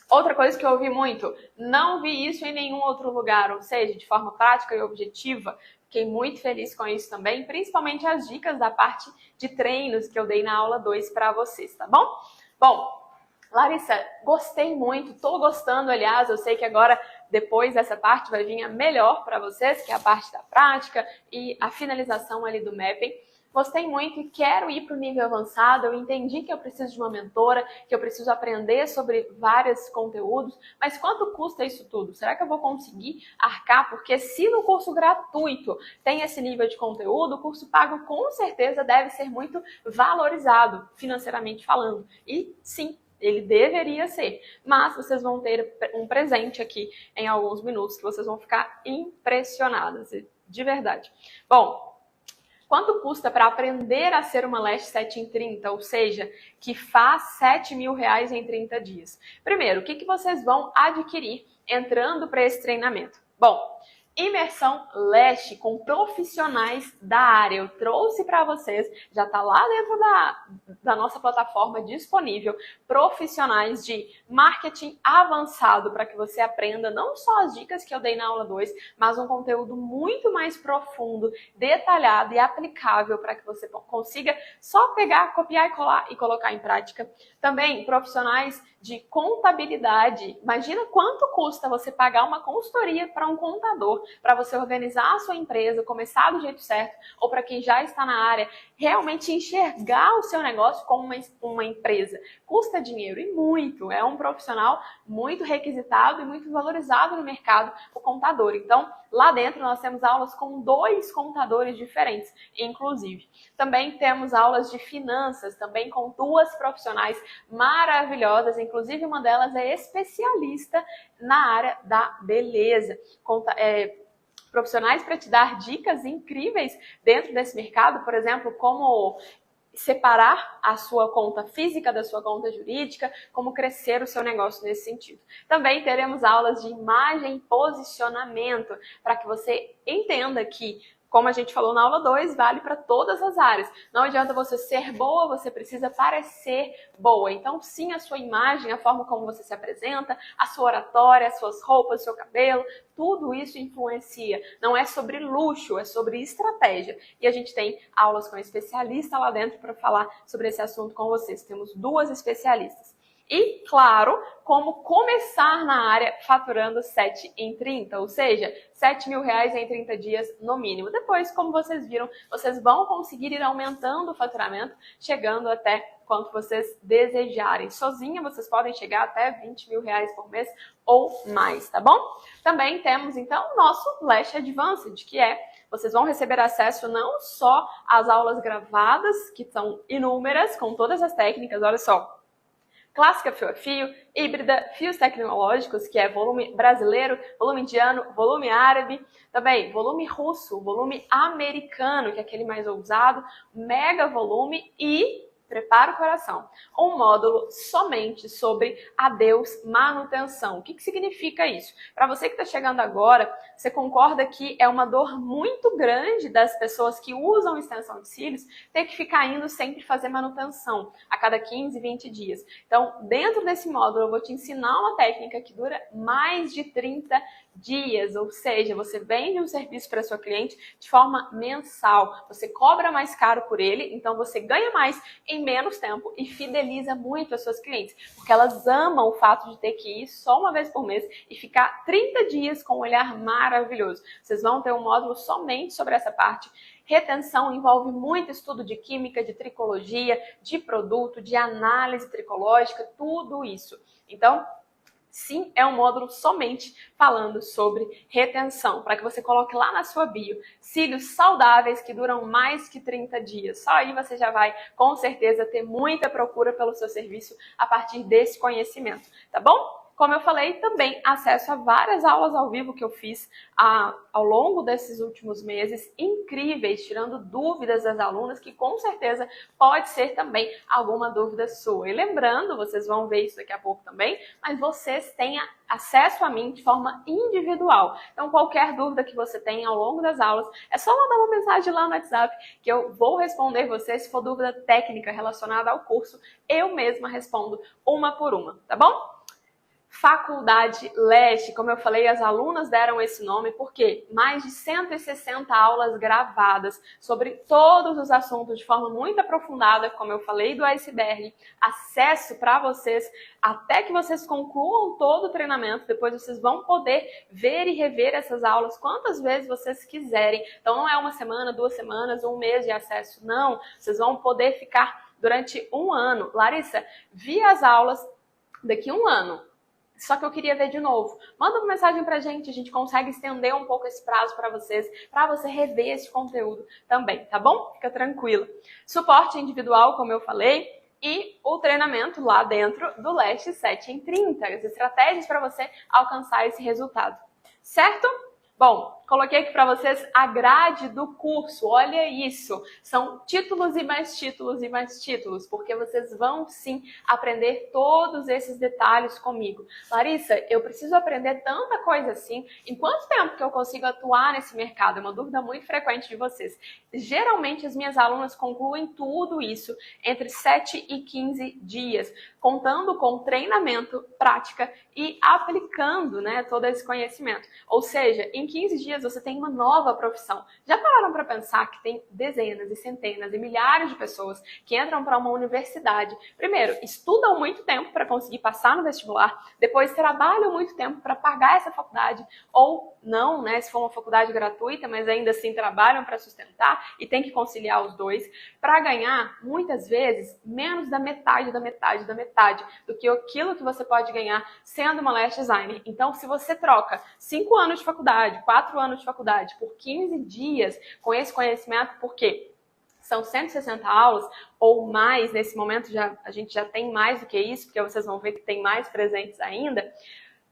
Outra coisa que eu ouvi muito, não vi isso em nenhum outro lugar, ou seja, de forma prática e objetiva. Fiquei muito feliz com isso também, principalmente as dicas da parte de treinos que eu dei na aula 2 para vocês, tá bom? Bom, Larissa, gostei muito, tô gostando, aliás, eu sei que agora, depois dessa parte, vai vir a melhor para vocês, que é a parte da prática e a finalização ali do mapping. Gostei muito e quero ir para o nível avançado, eu entendi que eu preciso de uma mentora, que eu preciso aprender sobre vários conteúdos, mas quanto custa isso tudo? Será que eu vou conseguir arcar? Porque se no curso gratuito tem esse nível de conteúdo, o curso pago com certeza deve ser muito valorizado, financeiramente falando. E sim, ele deveria ser, mas vocês vão ter um presente aqui em alguns minutos que vocês vão ficar impressionadas, de verdade. Bom, quanto custa para aprender a ser uma Lash 7 em 30, ou seja, que faz R$7.000 em 30 dias? Primeiro, o que vocês vão adquirir entrando para esse treinamento? Bom, imersão Lash com profissionais da área. Eu trouxe para vocês, já está lá dentro da nossa plataforma disponível, profissionais de marketing avançado para que você aprenda não só as dicas que eu dei na aula 2, mas um conteúdo muito mais profundo, detalhado e aplicável para que você consiga só pegar, copiar e colar e colocar em prática. Também profissionais de contabilidade. Imagina quanto custa você pagar uma consultoria para um contador, para você organizar a sua empresa, começar do jeito certo, ou para quem já está na área, realmente enxergar o seu negócio como uma empresa. Custa dinheiro e muito. É um profissional muito requisitado e muito valorizado no mercado, o contador. Então, lá dentro nós temos aulas com 2 contadores diferentes, inclusive. Também temos aulas de finanças, também com 2 profissionais maravilhosas, inclusive uma delas é especialista na área da beleza. Profissionais para te dar dicas incríveis dentro desse mercado, por exemplo, como separar a sua conta física da sua conta jurídica, como crescer o seu negócio nesse sentido. Também teremos aulas de imagem e posicionamento, para que você entenda que, como a gente falou na aula 2, vale para todas as áreas. Não adianta você ser boa, você precisa parecer boa. Então, sim, a sua imagem, a forma como você se apresenta, a sua oratória, as suas roupas, o seu cabelo, tudo isso influencia. Não é sobre luxo, é sobre estratégia. E a gente tem aulas com especialista lá dentro para falar sobre esse assunto com vocês. Temos 2 especialistas. E, claro, como começar na área faturando 7 em 30, ou seja, R$7.000 em 30 dias no mínimo. Depois, como vocês viram, vocês vão conseguir ir aumentando o faturamento, chegando até quanto vocês desejarem. Sozinha, vocês podem chegar até R$20.000 por mês ou mais, tá bom? Também temos, então, o nosso Lash Advanced, que vocês vão receber acesso não só às aulas gravadas, que são inúmeras, com todas as técnicas, olha só, clássica fio a fio, híbrida, fios tecnológicos, que é volume brasileiro, volume indiano, volume árabe, também volume russo, volume americano, que é aquele mais ousado, mega volume e, prepara o coração, um módulo somente sobre adeus manutenção. O que significa isso? Para você que está chegando agora, você concorda que é uma dor muito grande das pessoas que usam extensão de cílios ter que ficar indo sempre fazer manutenção a cada 15, 20 dias. Então, dentro desse módulo, eu vou te ensinar uma técnica que dura mais de 30 dias, ou seja, você vende um serviço para sua cliente de forma mensal, você cobra mais caro por ele, então você ganha mais em menos tempo e fideliza muito as suas clientes, porque elas amam o fato de ter que ir só uma vez por mês e ficar 30 dias com um olhar maravilhoso. Vocês vão ter um módulo somente sobre essa parte. Retenção envolve muito estudo de química, de tricologia, de produto, de análise tricológica, tudo isso. Então, sim, é um módulo somente falando sobre retenção, para que você coloque lá na sua bio cílios saudáveis que duram mais que 30 dias. Só aí você já vai, com certeza, ter muita procura pelo seu serviço a partir desse conhecimento, tá bom? Como eu falei, também acesso a várias aulas ao vivo que eu fiz ao longo desses últimos meses, incríveis, tirando dúvidas das alunas, que com certeza pode ser também alguma dúvida sua. E lembrando, vocês vão ver isso daqui a pouco também, mas vocês têm acesso a mim de forma individual. Então, qualquer dúvida que você tenha ao longo das aulas, é só mandar uma mensagem lá no WhatsApp que eu vou responder você. Se for dúvida técnica relacionada ao curso, eu mesma respondo uma por uma, tá bom? Faculdade Leste, como eu falei, as alunas deram esse nome porque mais de 160 aulas gravadas sobre todos os assuntos de forma muito aprofundada, como eu falei do iceberg, acesso para vocês até que vocês concluam todo o treinamento, depois vocês vão poder ver e rever essas aulas quantas vezes vocês quiserem. Então não é uma semana, 2 semanas, 1 mês de acesso, não. Vocês vão poder ficar durante 1 ano. Larissa, vi as aulas daqui a 1 ano. Só que eu queria ver de novo. Manda uma mensagem pra gente, a gente consegue estender um pouco esse prazo para vocês, para você rever esse conteúdo também, tá bom? Fica tranquilo. Suporte individual, como eu falei, e o treinamento lá dentro do Leste 7 em 30, as estratégias para você alcançar esse resultado. Certo? Bom, coloquei aqui para vocês a grade do curso, olha isso, são títulos e mais títulos e mais títulos, porque vocês vão sim aprender todos esses detalhes comigo. Larissa, eu preciso aprender tanta coisa assim, em quanto tempo que eu consigo atuar nesse mercado? É uma dúvida muito frequente de vocês. Geralmente as minhas alunas concluem tudo isso entre 7 e 15 dias, contando com treinamento, prática e aplicando, né, todo esse conhecimento. Ou seja, em 15 dias você tem uma nova profissão. Já pararam para pensar que tem dezenas e centenas e milhares de pessoas que entram para uma universidade? Primeiro, estudam muito tempo para conseguir passar no vestibular, depois trabalham muito tempo para pagar essa faculdade, ou não, né, se for uma faculdade gratuita, mas ainda assim trabalham para sustentar e tem que conciliar os dois, para ganhar, muitas vezes, menos da metade do que aquilo que você pode ganhar sendo uma lash designer. Então, se você troca 5 anos de faculdade, 4 anos de faculdade por 15 dias com esse conhecimento, por quê? São 160 aulas ou mais, nesse momento a gente já tem mais do que isso, porque vocês vão ver que tem mais presentes ainda.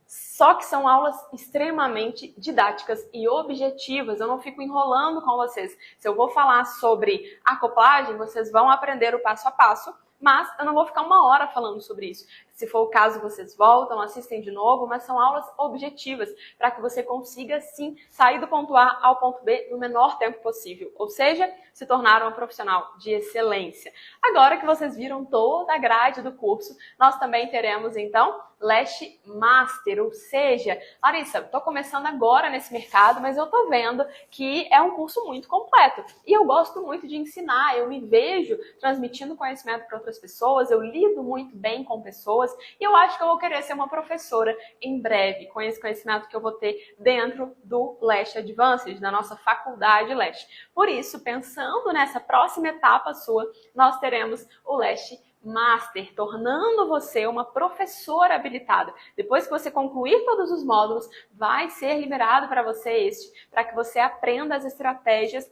Só que são aulas extremamente didáticas e objetivas. Eu não fico enrolando com vocês. Se eu vou falar sobre acoplagem, vocês vão aprender o passo a passo, mas eu não vou ficar 1 hora falando sobre isso. Se for o caso, vocês voltam, assistem de novo, mas são aulas objetivas para que você consiga, sim, sair do ponto A ao ponto B no menor tempo possível. Ou seja, se tornar uma profissional de excelência. Agora que vocês viram toda a grade do curso, nós também teremos, então, Lash Master. Ou seja, Larissa, estou começando agora nesse mercado, mas eu estou vendo que é um curso muito completo. E eu gosto muito de ensinar, eu me vejo transmitindo conhecimento para outras pessoas, eu lido muito bem com pessoas, e eu acho que eu vou querer ser uma professora em breve, com esse conhecimento que eu vou ter dentro do Lash Advanced, da nossa faculdade Lash. Por isso, pensando nessa próxima etapa sua, nós teremos o Lash Master, tornando você uma professora habilitada. Depois que você concluir todos os módulos, vai ser liberado para você para que você aprenda as estratégias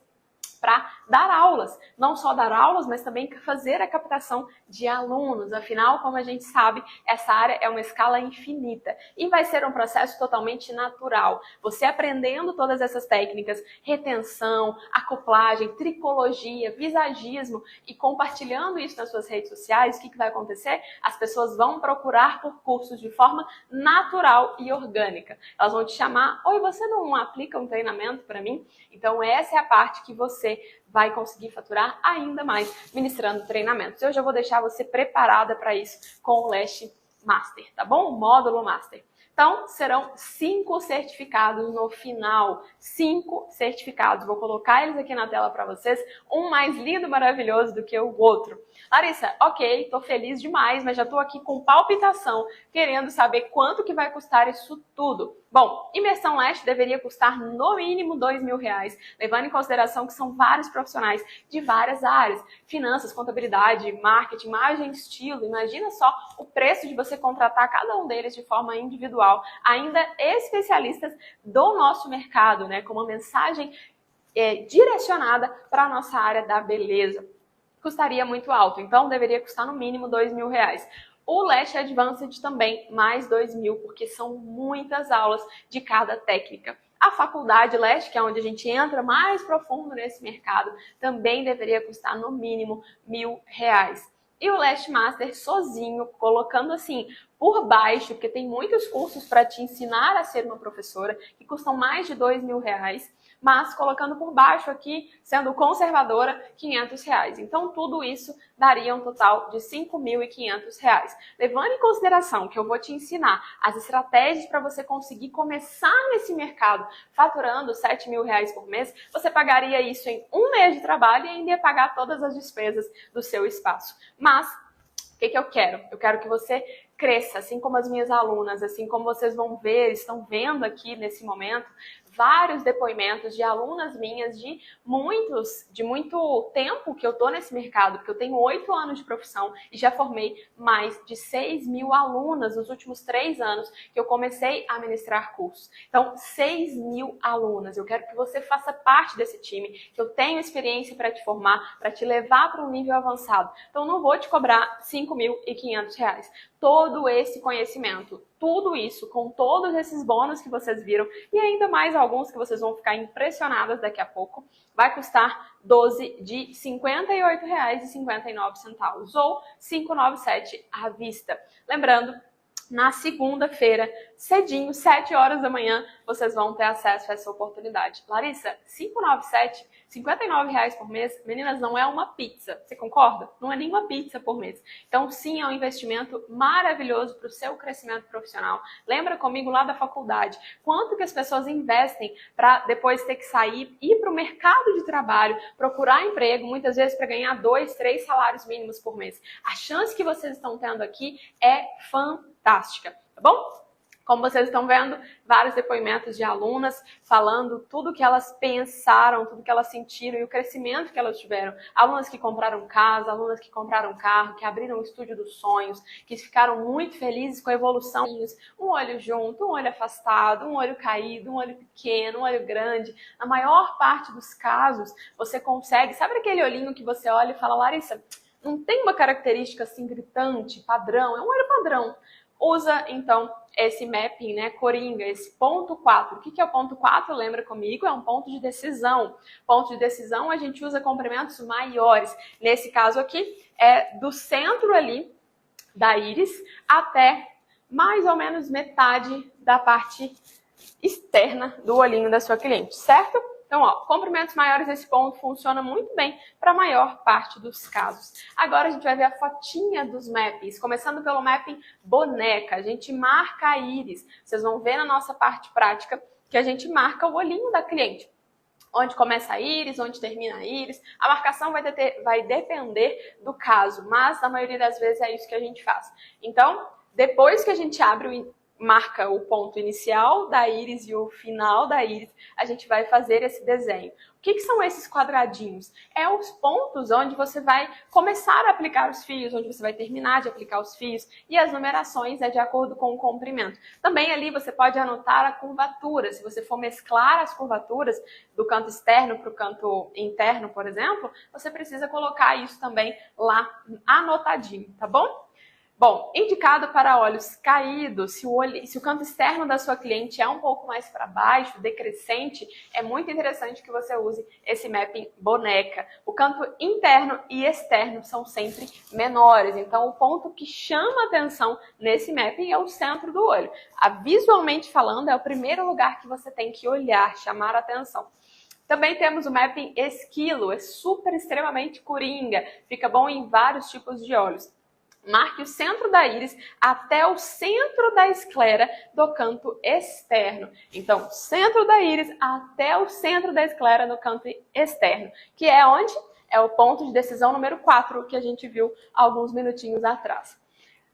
para dar aulas. Não só dar aulas, mas também fazer a captação de alunos. Afinal, como a gente sabe, essa área é uma escala infinita e vai ser um processo totalmente natural. Você aprendendo todas essas técnicas, retenção, acoplagem, tricologia, visagismo e compartilhando isso nas suas redes sociais, o que vai acontecer? As pessoas vão procurar por cursos de forma natural e orgânica. Elas vão te chamar: oi, você não aplica um treinamento para mim? Então essa é a parte que você vai conseguir faturar ainda mais ministrando treinamentos. Eu já vou deixar você preparada para isso com o Lash Master, tá bom? O módulo Master. Então, serão 5 certificados no final. 5 certificados. Vou colocar eles aqui na tela para vocês. Um mais lindo, maravilhoso do que o outro. Larissa, ok, tô feliz demais, mas já tô aqui com palpitação, querendo saber quanto que vai custar isso tudo. Bom, Imersão Leste deveria custar no mínimo R$ 2.000, levando em consideração que são vários profissionais de várias áreas. Finanças, contabilidade, marketing, imagem, estilo. Imagina só o preço de você contratar cada um deles de forma individual. Ainda especialistas do nosso mercado, né? Com uma mensagem direcionada para a nossa área da beleza. Custaria muito alto, então deveria custar no mínimo R$ 2.000. O Lash Advanced também, mais 2.000, porque são muitas aulas de cada técnica. A faculdade Lash, que é onde a gente entra mais profundo nesse mercado, também deveria custar no mínimo R$ 1.000. E o Lash Master sozinho, colocando assim por baixo, porque tem muitos cursos para te ensinar a ser uma professora, que custam mais de R$ 2.000, mas colocando por baixo aqui, sendo conservadora, R$ 500. Então, tudo isso daria um total de R$ 5.500. Levando em consideração que eu vou te ensinar as estratégias para você conseguir começar nesse mercado faturando R$ 7.000 por mês, você pagaria isso em um mês de trabalho e ainda ia pagar todas as despesas do seu espaço. Mas, o que eu quero? Eu quero que você cresça, assim como as minhas alunas, assim como vocês vão ver, estão vendo aqui nesse momento, vários depoimentos de alunas minhas de muito tempo que eu tô nesse mercado, porque eu tenho 8 anos de profissão e já formei mais de 6.000 alunas nos últimos 3 anos que eu comecei a ministrar cursos. Então, 6.000 alunas. Eu quero que você faça parte desse time, que eu tenho experiência para te formar, para te levar para um nível avançado. Então, não vou te cobrar R$ 5.500. Todo esse conhecimento, tudo isso, com todos esses bônus que vocês viram e ainda mais alguns que vocês vão ficar impressionadas daqui a pouco, vai custar 12 de R$ 58,59 ou R$ 597 à vista. Lembrando, na segunda-feira, cedinho, 7 horas da manhã, vocês vão ter acesso a essa oportunidade. Larissa, 597, R$ 59 por mês, meninas, não é uma pizza, você concorda? Não é nem uma pizza por mês. Então, sim, é um investimento maravilhoso para o seu crescimento profissional. Lembra comigo lá da faculdade, quanto que as pessoas investem para depois ter que sair, ir para o mercado de trabalho, procurar emprego, muitas vezes para ganhar 2, 3 salários mínimos por mês. A chance que vocês estão tendo aqui é fantástica, tá bom? Como vocês estão vendo, vários depoimentos de alunas falando tudo que elas pensaram, tudo que elas sentiram e o crescimento que elas tiveram. Alunas que compraram casa, alunas que compraram carro, que abriram o estúdio dos sonhos, que ficaram muito felizes com a evolução. Um olho junto, um olho afastado, um olho caído, um olho pequeno, um olho grande. Na maior parte dos casos, você consegue... Sabe aquele olhinho que você olha e fala, Larissa, não tem uma característica assim gritante, padrão, é um olho padrão. Usa, então, esse mapping, né, Coringa, esse ponto 4. O que é o ponto 4? Lembra comigo? É um ponto de decisão. Ponto de decisão, a gente usa comprimentos maiores. Nesse caso aqui, é do centro ali da íris até mais ou menos metade da parte externa do olhinho da sua cliente, certo? Então, ó, comprimentos maiores nesse ponto funciona muito bem para a maior parte dos casos. Agora a gente vai ver a fotinha dos mappings, começando pelo mapping boneca. A gente marca a íris. Vocês vão ver na nossa parte prática que a gente marca o olhinho da cliente. Onde começa a íris, onde termina a íris. A marcação vai depender do caso, mas na maioria das vezes é isso que a gente faz. Então, depois que a gente marca o ponto inicial da íris e o final da íris, a gente vai fazer esse desenho. O que são esses quadradinhos? É os pontos onde você vai começar a aplicar os fios, onde você vai terminar de aplicar os fios, e as numerações é de acordo com o comprimento. Também ali você pode anotar a curvatura. Se você for mesclar as curvaturas do canto externo para o canto interno, por exemplo, você precisa colocar isso também lá anotadinho, tá bom? Bom, indicado para olhos caídos, se o canto externo da sua cliente é um pouco mais para baixo, decrescente, é muito interessante que você use esse mapping boneca. O canto interno e externo são sempre menores, então o ponto que chama atenção nesse mapping é o centro do olho. Visualmente falando, é o primeiro lugar que você tem que olhar, chamar atenção. Também temos o mapping esquilo, é super extremamente coringa, fica bom em vários tipos de olhos. Marque o centro da íris até o centro da esclera do canto externo. Então, centro da íris até o centro da esclera no canto externo, que é onde? É o ponto de decisão número 4, que a gente viu alguns minutinhos atrás.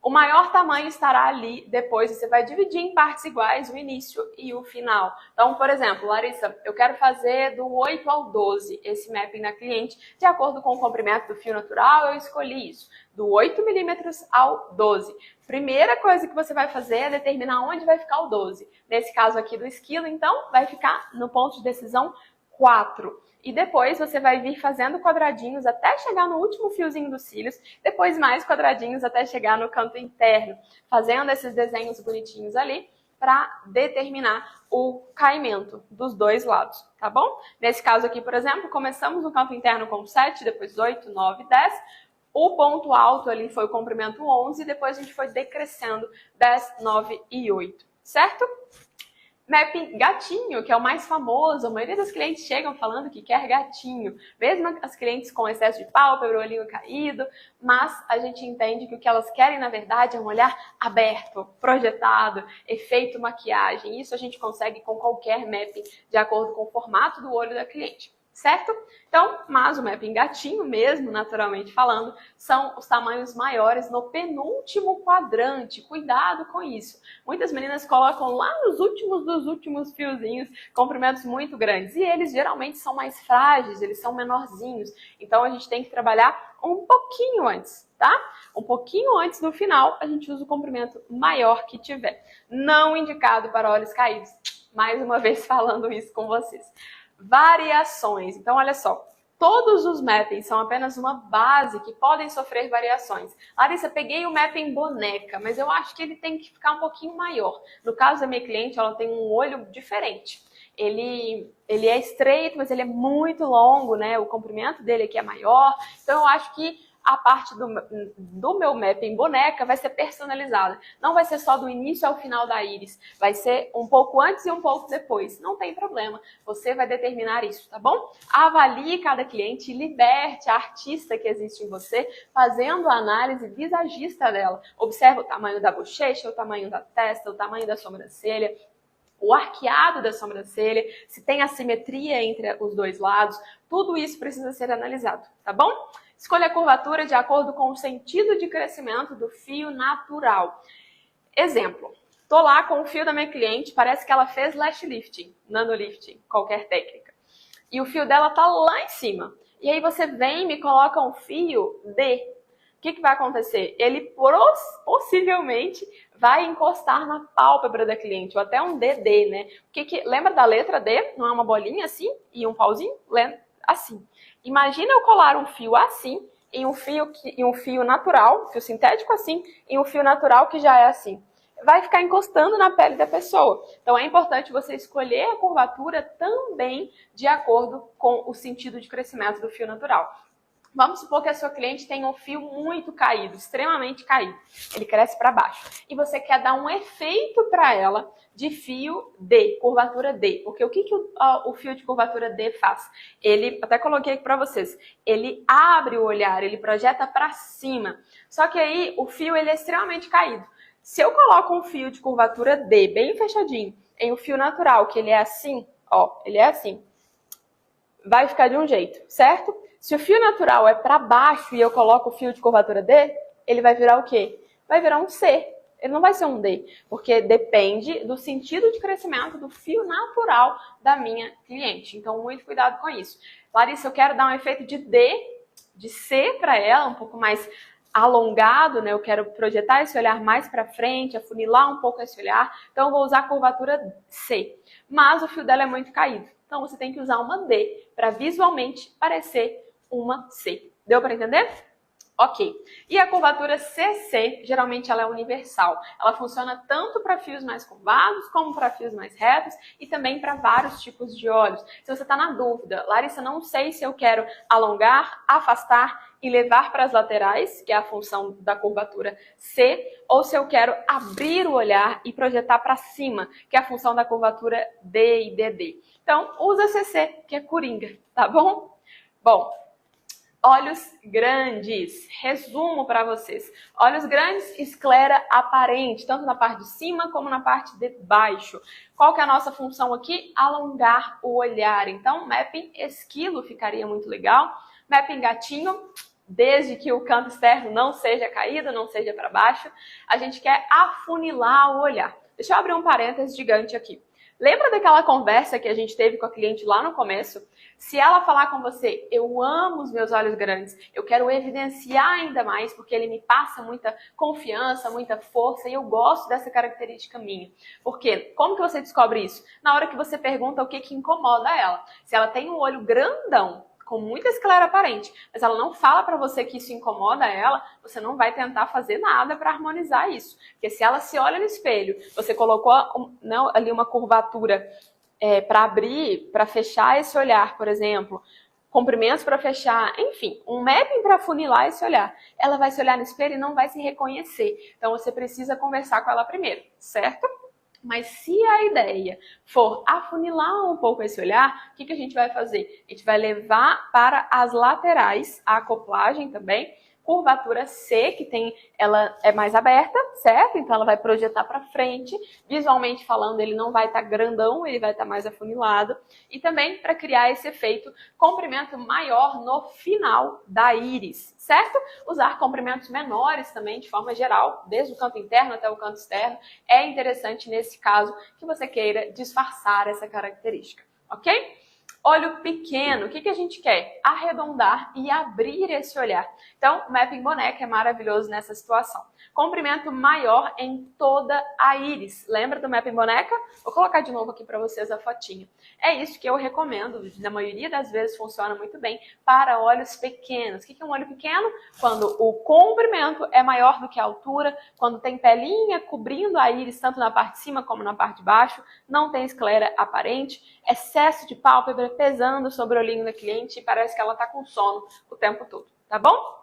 O maior tamanho estará ali, depois você vai dividir em partes iguais o início e o final. Então, por exemplo, Larissa, eu quero fazer do 8 ao 12 esse mapping na cliente, de acordo com o comprimento do fio natural, eu escolhi isso, do 8 milímetros ao 12. Primeira coisa que você vai fazer é determinar onde vai ficar o 12. Nesse caso aqui do esquilo, então, vai ficar no ponto de decisão 4. E depois você vai vir fazendo quadradinhos até chegar no último fiozinho dos cílios, depois mais quadradinhos até chegar no canto interno, fazendo esses desenhos bonitinhos ali para determinar o caimento dos dois lados, tá bom? Nesse caso aqui, por exemplo, começamos no canto interno com 7, depois 8, 9, 10. O ponto alto ali foi o comprimento 11, depois a gente foi decrescendo 10, 9 e 8, certo? Mapping gatinho, que é o mais famoso, a maioria dos clientes chegam falando que quer gatinho, mesmo as clientes com excesso de pálpebra, olhinho caído, mas a gente entende que o que elas querem, na verdade, é um olhar aberto, projetado, efeito maquiagem. Isso a gente consegue com qualquer mapping, de acordo com o formato do olho da cliente. Certo? Então, mas o mapping gatinho mesmo, naturalmente falando, são os tamanhos maiores no penúltimo quadrante. Cuidado com isso. Muitas meninas colocam lá nos últimos dos últimos fiozinhos comprimentos muito grandes. E eles geralmente são mais frágeis, eles são menorzinhos. Então, a gente tem que trabalhar um pouquinho antes, tá? Um pouquinho antes do final, a gente usa o comprimento maior que tiver. Não indicado para olhos caídos. Mais uma vez falando isso com vocês. Variações. Então, olha só, todos os mappings são apenas uma base que podem sofrer variações. Larissa, peguei o mapping boneca, mas eu acho que ele tem que ficar um pouquinho maior. No caso da minha cliente, ela tem um olho diferente. Ele é estreito, mas ele é muito longo, né? O comprimento dele aqui é maior. Então, eu acho que a parte do meu mapping boneca vai ser personalizada. Não vai ser só do início ao final da íris. Vai ser um pouco antes e um pouco depois. Não tem problema. Você vai determinar isso, tá bom? Avalie cada cliente e liberte a artista que existe em você, fazendo a análise visagista dela. Observe o tamanho da bochecha, o tamanho da testa, o tamanho da sobrancelha, o arqueado da sobrancelha, se tem assimetria entre os dois lados. Tudo isso precisa ser analisado, tá bom? Escolha a curvatura de acordo com o sentido de crescimento do fio natural. Exemplo, tô lá com o fio da minha cliente, parece que ela fez lash lifting, nanolifting, qualquer técnica. E o fio dela tá lá em cima. E aí você vem e me coloca um fio D. O que vai acontecer? Ele possivelmente vai encostar na pálpebra da cliente, ou até um DD, né? Lembra da letra D? Não é uma bolinha assim e um pauzinho? Assim. Imagina eu colar um fio assim em um fio natural, fio sintético assim, em um fio natural que já é assim. Vai ficar encostando na pele da pessoa. Então é importante você escolher a curvatura também de acordo com o sentido de crescimento do fio natural. Vamos supor que a sua cliente tem um fio muito caído, extremamente caído. Ele cresce para baixo. E você quer dar um efeito para ela de fio D, curvatura D. Porque o que o fio de curvatura D faz? Ele, até coloquei aqui para vocês, ele abre o olhar, ele projeta para cima. Só que aí o fio ele é extremamente caído. Se eu coloco um fio de curvatura D bem fechadinho em um fio natural, que ele é assim, ó, ele é assim, vai ficar de um jeito, certo? Se o fio natural é para baixo e eu coloco o fio de curvatura D, ele vai virar o quê? Vai virar um C. Ele não vai ser um D, porque depende do sentido de crescimento do fio natural da minha cliente. Então, muito cuidado com isso. Larissa, eu quero dar um efeito de D, de C para ela, um pouco mais alongado, né? Eu quero projetar esse olhar mais para frente, afunilar um pouco esse olhar. Então, eu vou usar a curvatura C. Mas o fio dela é muito caído. Então, você tem que usar uma D para visualmente parecer uma C. Deu para entender? Ok. E a curvatura CC, geralmente ela é universal. Ela funciona tanto para fios mais curvados, como para fios mais retos e também para vários tipos de olhos. Se você está na dúvida, Larissa, não sei se eu quero alongar, afastar e levar para as laterais, que é a função da curvatura C, ou se eu quero abrir o olhar e projetar para cima, que é a função da curvatura D e DD. Então, usa CC, que é coringa, tá bom? Bom, Olhos grandes. Resumo para vocês. Olhos grandes, esclera aparente, tanto na parte de cima como na parte de baixo. Qual que é a nossa função aqui? Alongar o olhar. Então, mapping esquilo ficaria muito legal. Mapping gatinho, desde que o canto externo não seja caído, não seja para baixo, a gente quer afunilar o olhar. Deixa eu abrir um parênteses gigante aqui. Lembra daquela conversa que a gente teve com a cliente lá no começo? Se ela falar com você, eu amo os meus olhos grandes, eu quero evidenciar ainda mais porque ele me passa muita confiança, muita força e eu gosto dessa característica minha. Por quê? Como que você descobre isso? Na hora que você pergunta o que incomoda ela. Se ela tem um olho grandão, com muita esclera aparente, mas ela não fala para você que isso incomoda ela, você não vai tentar fazer nada para harmonizar isso. Porque se ela se olha no espelho, você colocou ali uma curvatura para abrir, para fechar esse olhar, por exemplo, comprimentos para fechar, enfim, um mapping para funilar esse olhar. Ela vai se olhar no espelho e não vai se reconhecer. Então você precisa conversar com ela primeiro, certo? Mas se a ideia for afunilar um pouco esse olhar, o que a gente vai fazer? A gente vai levar para as laterais a acoplagem também, curvatura C, ela é mais aberta, certo? Então ela vai projetar para frente. Visualmente falando, ele não vai estar grandão, ele vai estar mais afunilado. E também para criar esse efeito comprimento maior no final da íris, certo? Usar comprimentos menores também, de forma geral, desde o canto interno até o canto externo, é interessante nesse caso que você queira disfarçar essa característica, ok? Olho pequeno, o que a gente quer? Arredondar e abrir esse olhar. Então, o mapping boneca é maravilhoso nessa situação. Comprimento maior em toda a íris. Lembra do mapping boneca? Vou colocar de novo aqui para vocês a fotinha. É isso que eu recomendo, na maioria das vezes funciona muito bem para olhos pequenos. O que é um olho pequeno? Quando o comprimento é maior do que a altura, quando tem pelinha cobrindo a íris, tanto na parte de cima como na parte de baixo, não tem esclera aparente, excesso de pálpebra pesando sobre o olhinho da cliente e parece que ela está com sono o tempo todo, tá bom?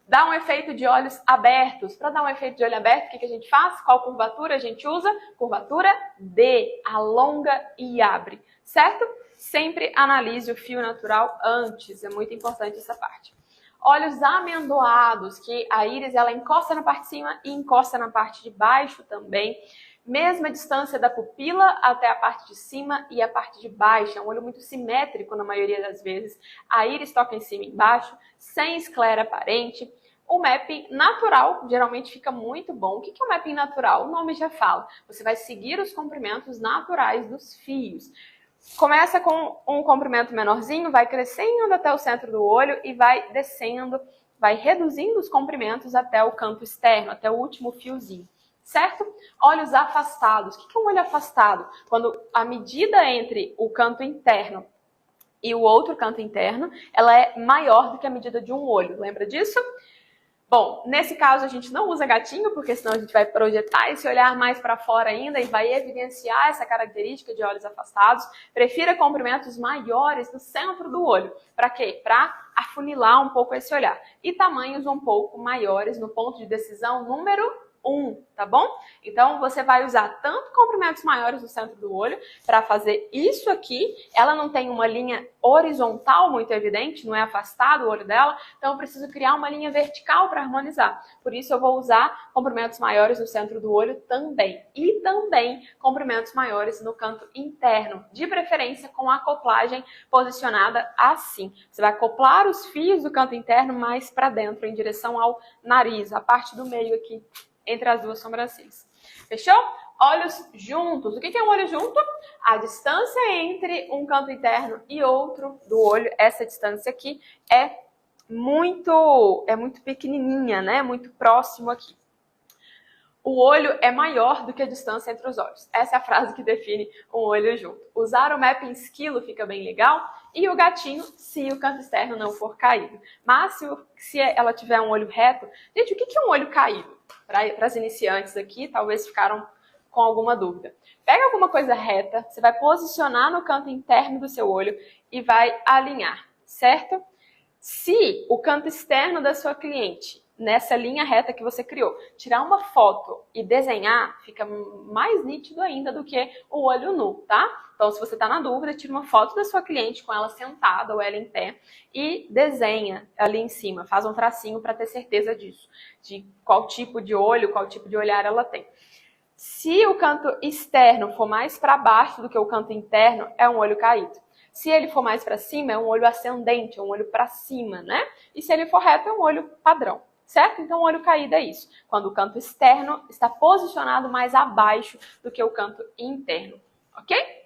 Dá um efeito de olhos abertos. Para dar um efeito de olho aberto, o que a gente faz? Qual curvatura a gente usa? Curvatura D, alonga e abre, certo? Sempre analise o fio natural antes, é muito importante essa parte. Olhos amendoados, que a íris ela encosta na parte de cima e encosta na parte de baixo também. Mesma distância da pupila até a parte de cima e a parte de baixo. É um olho muito simétrico na maioria das vezes. A íris toca em cima e embaixo, sem esclera aparente. O mapping natural geralmente fica muito bom. O que é o mapping natural? O nome já fala. Você vai seguir os comprimentos naturais dos fios. Começa com um comprimento menorzinho, vai crescendo até o centro do olho e vai descendo, vai reduzindo os comprimentos até o canto externo, até o último fiozinho. Certo? Olhos afastados. O que é um olho afastado? Quando a medida entre o canto interno e o outro canto interno, ela é maior do que a medida de um olho. Lembra disso? Bom, nesse caso a gente não usa gatinho, porque senão a gente vai projetar esse olhar mais para fora ainda e vai evidenciar essa característica de olhos afastados. Prefira comprimentos maiores no centro do olho. Para quê? Para afunilar um pouco esse olhar. E tamanhos um pouco maiores no ponto de decisão número 1, tá bom? Então, você vai usar tanto comprimentos maiores no centro do olho para fazer isso aqui. Ela não tem uma linha horizontal muito evidente, não é afastado o olho dela, então eu preciso criar uma linha vertical para harmonizar. Por isso, eu vou usar comprimentos maiores no centro do olho também. E também comprimentos maiores no canto interno, de preferência com a acoplagem posicionada assim. Você vai acoplar os fios do canto interno mais para dentro, em direção ao nariz, a parte do meio aqui, entre as duas sobrancelhas. Fechou? Olhos juntos. O que é um olho junto? A distância entre um canto interno e outro do olho, essa distância aqui, é muito pequenininha, né? Muito próximo aqui. O olho é maior do que a distância entre os olhos. Essa é a frase que define um olho junto. Usar o mapping esquilo fica bem legal. E o gatinho, se o canto externo não for caído. Mas se ela tiver um olho reto... Gente, o que é um olho caído? Para as iniciantes aqui, talvez ficaram com alguma dúvida. Pega alguma coisa reta, você vai posicionar no canto interno do seu olho e vai alinhar, certo? Se o canto externo da sua cliente nessa linha reta que você criou. Tirar uma foto e desenhar fica mais nítido ainda do que o olho nu, tá? Então, se você está na dúvida, tira uma foto da sua cliente com ela sentada ou ela em pé e desenha ali em cima, faz um tracinho para ter certeza disso, de qual tipo de olho, qual tipo de olhar ela tem. Se o canto externo for mais para baixo do que o canto interno, é um olho caído. Se ele for mais para cima, é um olho ascendente, é um olho para cima, né? E se ele for reto, é um olho padrão, certo? Então, o olho caído é isso, quando o canto externo está posicionado mais abaixo do que o canto interno, ok?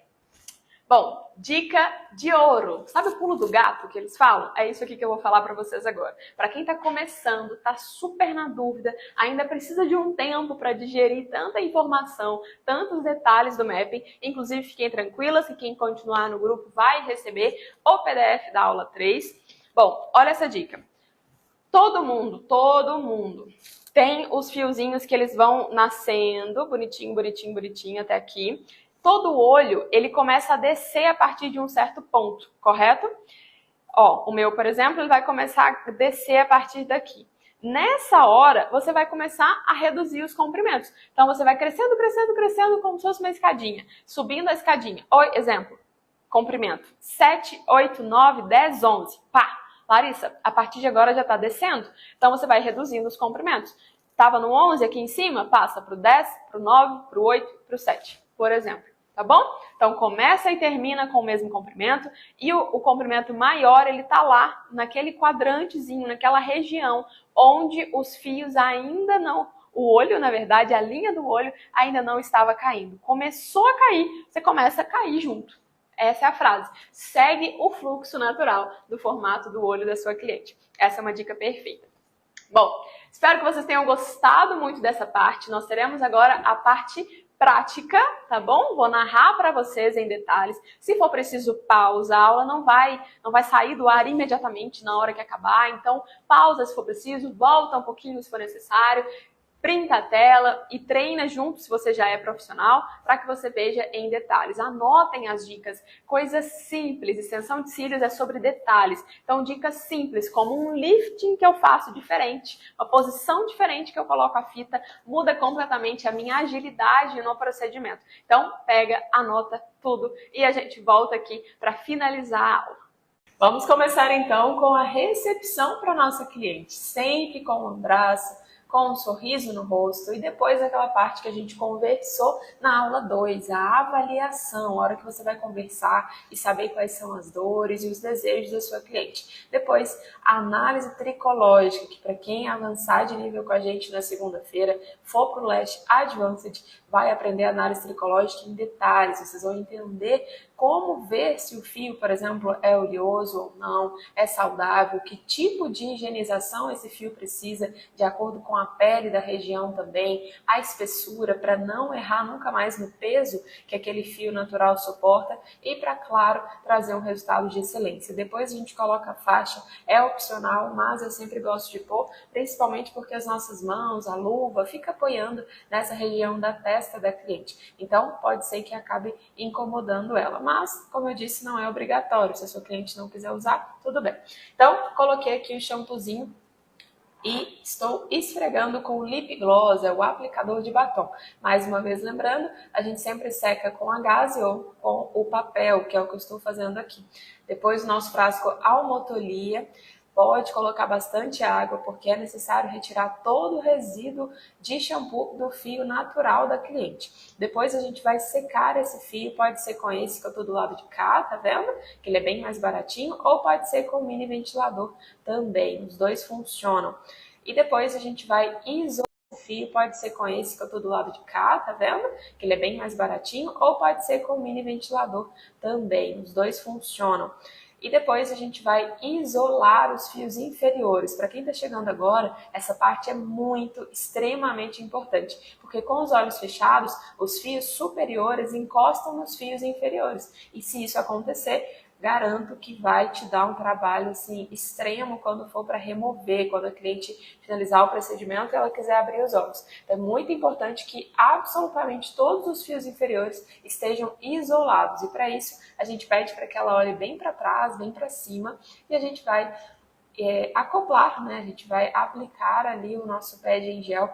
Bom, dica de ouro. Sabe o pulo do gato que eles falam? É isso aqui que eu vou falar para vocês agora. Para quem está começando, está super na dúvida, ainda precisa de um tempo para digerir tanta informação, tantos detalhes do mapping, inclusive fiquem tranquilas que quem continuar no grupo vai receber o PDF da aula 3. Bom, olha essa dica. Todo mundo tem os fiozinhos que eles vão nascendo, bonitinho, bonitinho, bonitinho até aqui. Todo olho, ele começa a descer a partir de um certo ponto, correto? Ó, o meu, por exemplo, ele vai começar a descer a partir daqui. Nessa hora, você vai começar a reduzir os comprimentos. Então, você vai crescendo, crescendo, crescendo, como se fosse uma escadinha. Subindo a escadinha. Exemplo, comprimento. 7, 8, 9, 10, 11. Pá! Larissa, a partir de agora já está descendo. Então, você vai reduzindo os comprimentos. Estava no 11 aqui em cima, passa para o 10, para o 9, para o 8, para o 7, por exemplo. Tá bom? Então, começa e termina com o mesmo comprimento. E o comprimento maior, ele tá lá, naquele quadrantezinho, naquela região, onde os fios ainda não... O olho, na verdade, a linha do olho ainda não estava caindo. Começou a cair, você começa a cair junto. Essa é a frase. Segue o fluxo natural do formato do olho da sua cliente. Essa é uma dica perfeita. Bom, espero que vocês tenham gostado muito dessa parte. Nós teremos agora a parte prática, tá bom? Vou narrar para vocês em detalhes. Se for preciso, pausa. A aula não vai sair do ar imediatamente na hora que acabar. Então, pausa se for preciso, volta um pouquinho se for necessário. Printa a tela e treina junto, se você já é profissional, para que você veja em detalhes. Anotem as dicas, coisas simples. Extensão de cílios é sobre detalhes. Então, dicas simples, como um lifting que eu faço diferente, uma posição diferente que eu coloco a fita, muda completamente a minha agilidade no procedimento. Então, pega, anota tudo e a gente volta aqui para finalizar a aula. Vamos começar então com a recepção para nossa cliente, sempre com um abraço, com um sorriso no rosto, e depois aquela parte que a gente conversou na aula 2, a avaliação, a hora que você vai conversar e saber quais são as dores e os desejos da sua cliente. Depois, a análise tricológica, que para quem avançar de nível com a gente na segunda-feira, for para o Lash Advanced, vai aprender a análise tricológica em detalhes, vocês vão entender como ver se o fio, por exemplo, é oleoso ou não, é saudável, que tipo de higienização esse fio precisa, de acordo com a pele da região também, a espessura, para não errar nunca mais no peso que aquele fio natural suporta e para, claro, trazer um resultado de excelência. Depois a gente coloca a faixa, é opcional, mas eu sempre gosto de pôr, principalmente porque as nossas mãos, a luva, fica apoiando nessa região da testa da cliente. Então, pode ser que acabe incomodando ela. Mas, como eu disse, não é obrigatório. Se a sua cliente não quiser usar, tudo bem. Então, coloquei aqui o shampoozinho e estou esfregando com o lip gloss, é o aplicador de batom. Mais uma vez lembrando, a gente sempre seca com a gaze ou com o papel, que é o que eu estou fazendo aqui. Depois o nosso frasco almotolia. Pode colocar bastante água, porque é necessário retirar todo o resíduo de shampoo do fio natural da cliente. Depois a gente vai secar esse fio, pode ser com esse que eu tô do lado de cá, tá vendo? Que ele é bem mais baratinho, ou pode ser com o mini ventilador também, os dois funcionam. E depois a gente vai isolar o fio, pode ser com esse que eu tô do lado de cá, tá vendo? Que ele é bem mais baratinho, ou pode ser com o mini ventilador também, os dois funcionam. E depois a gente vai isolar os fios inferiores. Para quem está chegando agora, essa parte é extremamente importante, porque com os olhos fechados, os fios superiores encostam nos fios inferiores. E se isso acontecer, garanto que vai te dar um trabalho assim extremo quando for para remover, quando a cliente finalizar o procedimento e ela quiser abrir os olhos. Então é muito importante que absolutamente todos os fios inferiores estejam isolados, e para isso a gente pede para que ela olhe bem para trás, bem para cima, e a gente vai acoplar, né? A gente vai aplicar ali o nosso pad em gel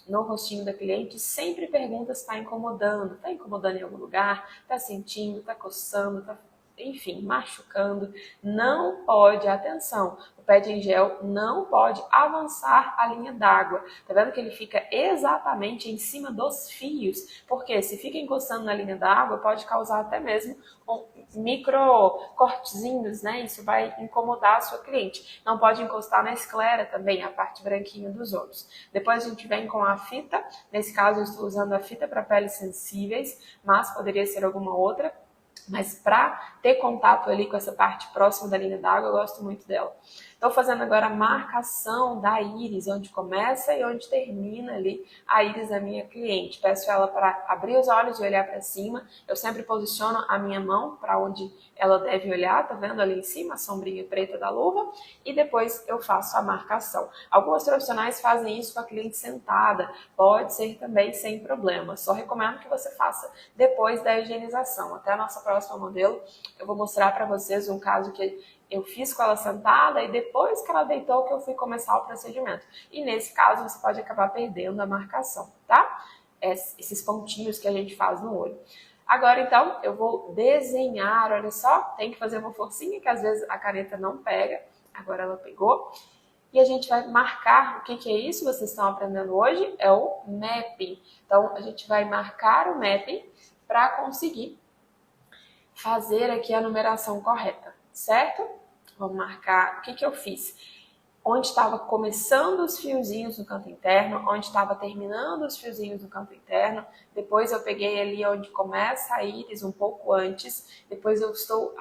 no rostinho da cliente, sempre pergunta se está incomodando. Está incomodando em algum lugar? Está sentindo? Está coçando? Enfim, machucando? Não pode, atenção, o pad em gel não pode avançar a linha d'água. Tá vendo que ele fica exatamente em cima dos fios? Porque se fica encostando na linha d'água, pode causar até mesmo micro cortezinhos, né? Isso vai incomodar a sua cliente. Não pode encostar na esclera também, a parte branquinha dos olhos. Depois a gente vem com a fita. Nesse caso eu estou usando a fita para peles sensíveis, mas poderia ser alguma outra. Mas para ter contato ali com essa parte próxima da linha d'água, eu gosto muito dela. Estou fazendo agora a marcação da íris, onde começa e onde termina ali a íris da minha cliente. Peço ela para abrir os olhos e olhar para cima. Eu sempre posiciono a minha mão para onde ela deve olhar, tá vendo ali em cima, a sombrinha preta da luva, e depois eu faço a marcação. Alguns profissionais fazem isso com a cliente sentada, pode ser também sem problema. Só recomendo que você faça depois da higienização. Até a nossa próxima modelo, eu vou mostrar para vocês um caso que eu fiz com ela sentada e depois que ela deitou que eu fui começar o procedimento. E nesse caso você pode acabar perdendo a marcação, tá? Esses pontinhos que a gente faz no olho. Agora então eu vou desenhar, olha só, tem que fazer uma forcinha que às vezes a caneta não pega. Agora ela pegou. E a gente vai marcar, o que é isso? Vocês estão aprendendo hoje? É o mapping. Então a gente vai marcar o mapping para conseguir fazer aqui a numeração correta, certo? Vamos marcar o que eu fiz. Onde estava começando os fiozinhos no canto interno, onde estava terminando os fiozinhos no canto interno. Depois eu peguei ali onde começa a íris, um pouco antes. Depois eu estou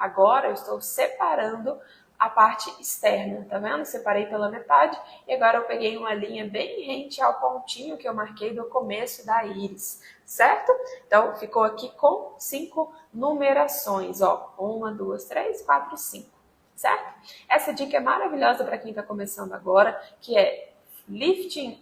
separando a parte externa, tá vendo? Separei pela metade e agora eu peguei uma linha bem rente ao pontinho que eu marquei do começo da íris, certo? Então ficou aqui com 5 numerações, ó, 1, 2, 3, 4, 5. Certo? Essa dica é maravilhosa para quem está começando agora, que é lifting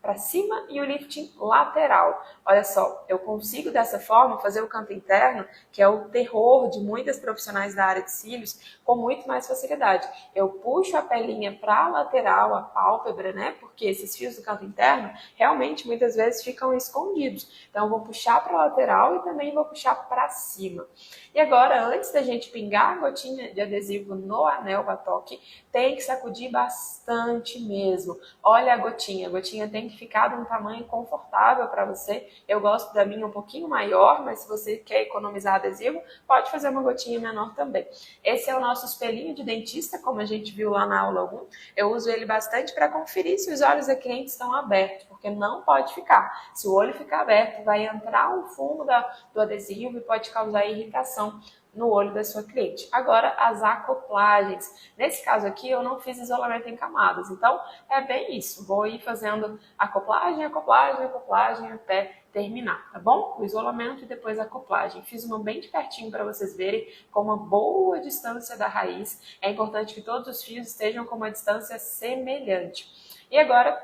para cima e o lifting lateral. Olha só, eu consigo dessa forma fazer o canto interno, que é o terror de muitas profissionais da área de cílios, com muito mais facilidade. Eu puxo a pelinha para a lateral, a pálpebra, né? Porque esses fios do canto interno realmente muitas vezes ficam escondidos. Então eu vou puxar para a lateral e também vou puxar para cima. E agora, antes da gente pingar a gotinha de adesivo no anel batoque, tem que sacudir bastante mesmo. Olha a gotinha tem que ficar de um tamanho confortável para você. Eu gosto da minha um pouquinho maior, mas se você quer economizar adesivo, pode fazer uma gotinha menor também. Esse é o nosso espelhinho de dentista, como a gente viu lá na aula 1. Eu uso ele bastante para conferir se os olhos da cliente estão abertos, porque não pode ficar. Se o olho ficar aberto, vai entrar o fumo do adesivo e pode causar irritação no olho da sua cliente. Agora, as acoplagens. Nesse caso aqui, eu não fiz isolamento em camadas, então é bem isso. Vou ir fazendo acoplagem, acoplagem, acoplagem até terminar, tá bom? O isolamento e depois a acoplagem. Fiz uma bem de pertinho para vocês verem, com uma boa distância da raiz. É importante que todos os fios estejam com uma distância semelhante. E agora,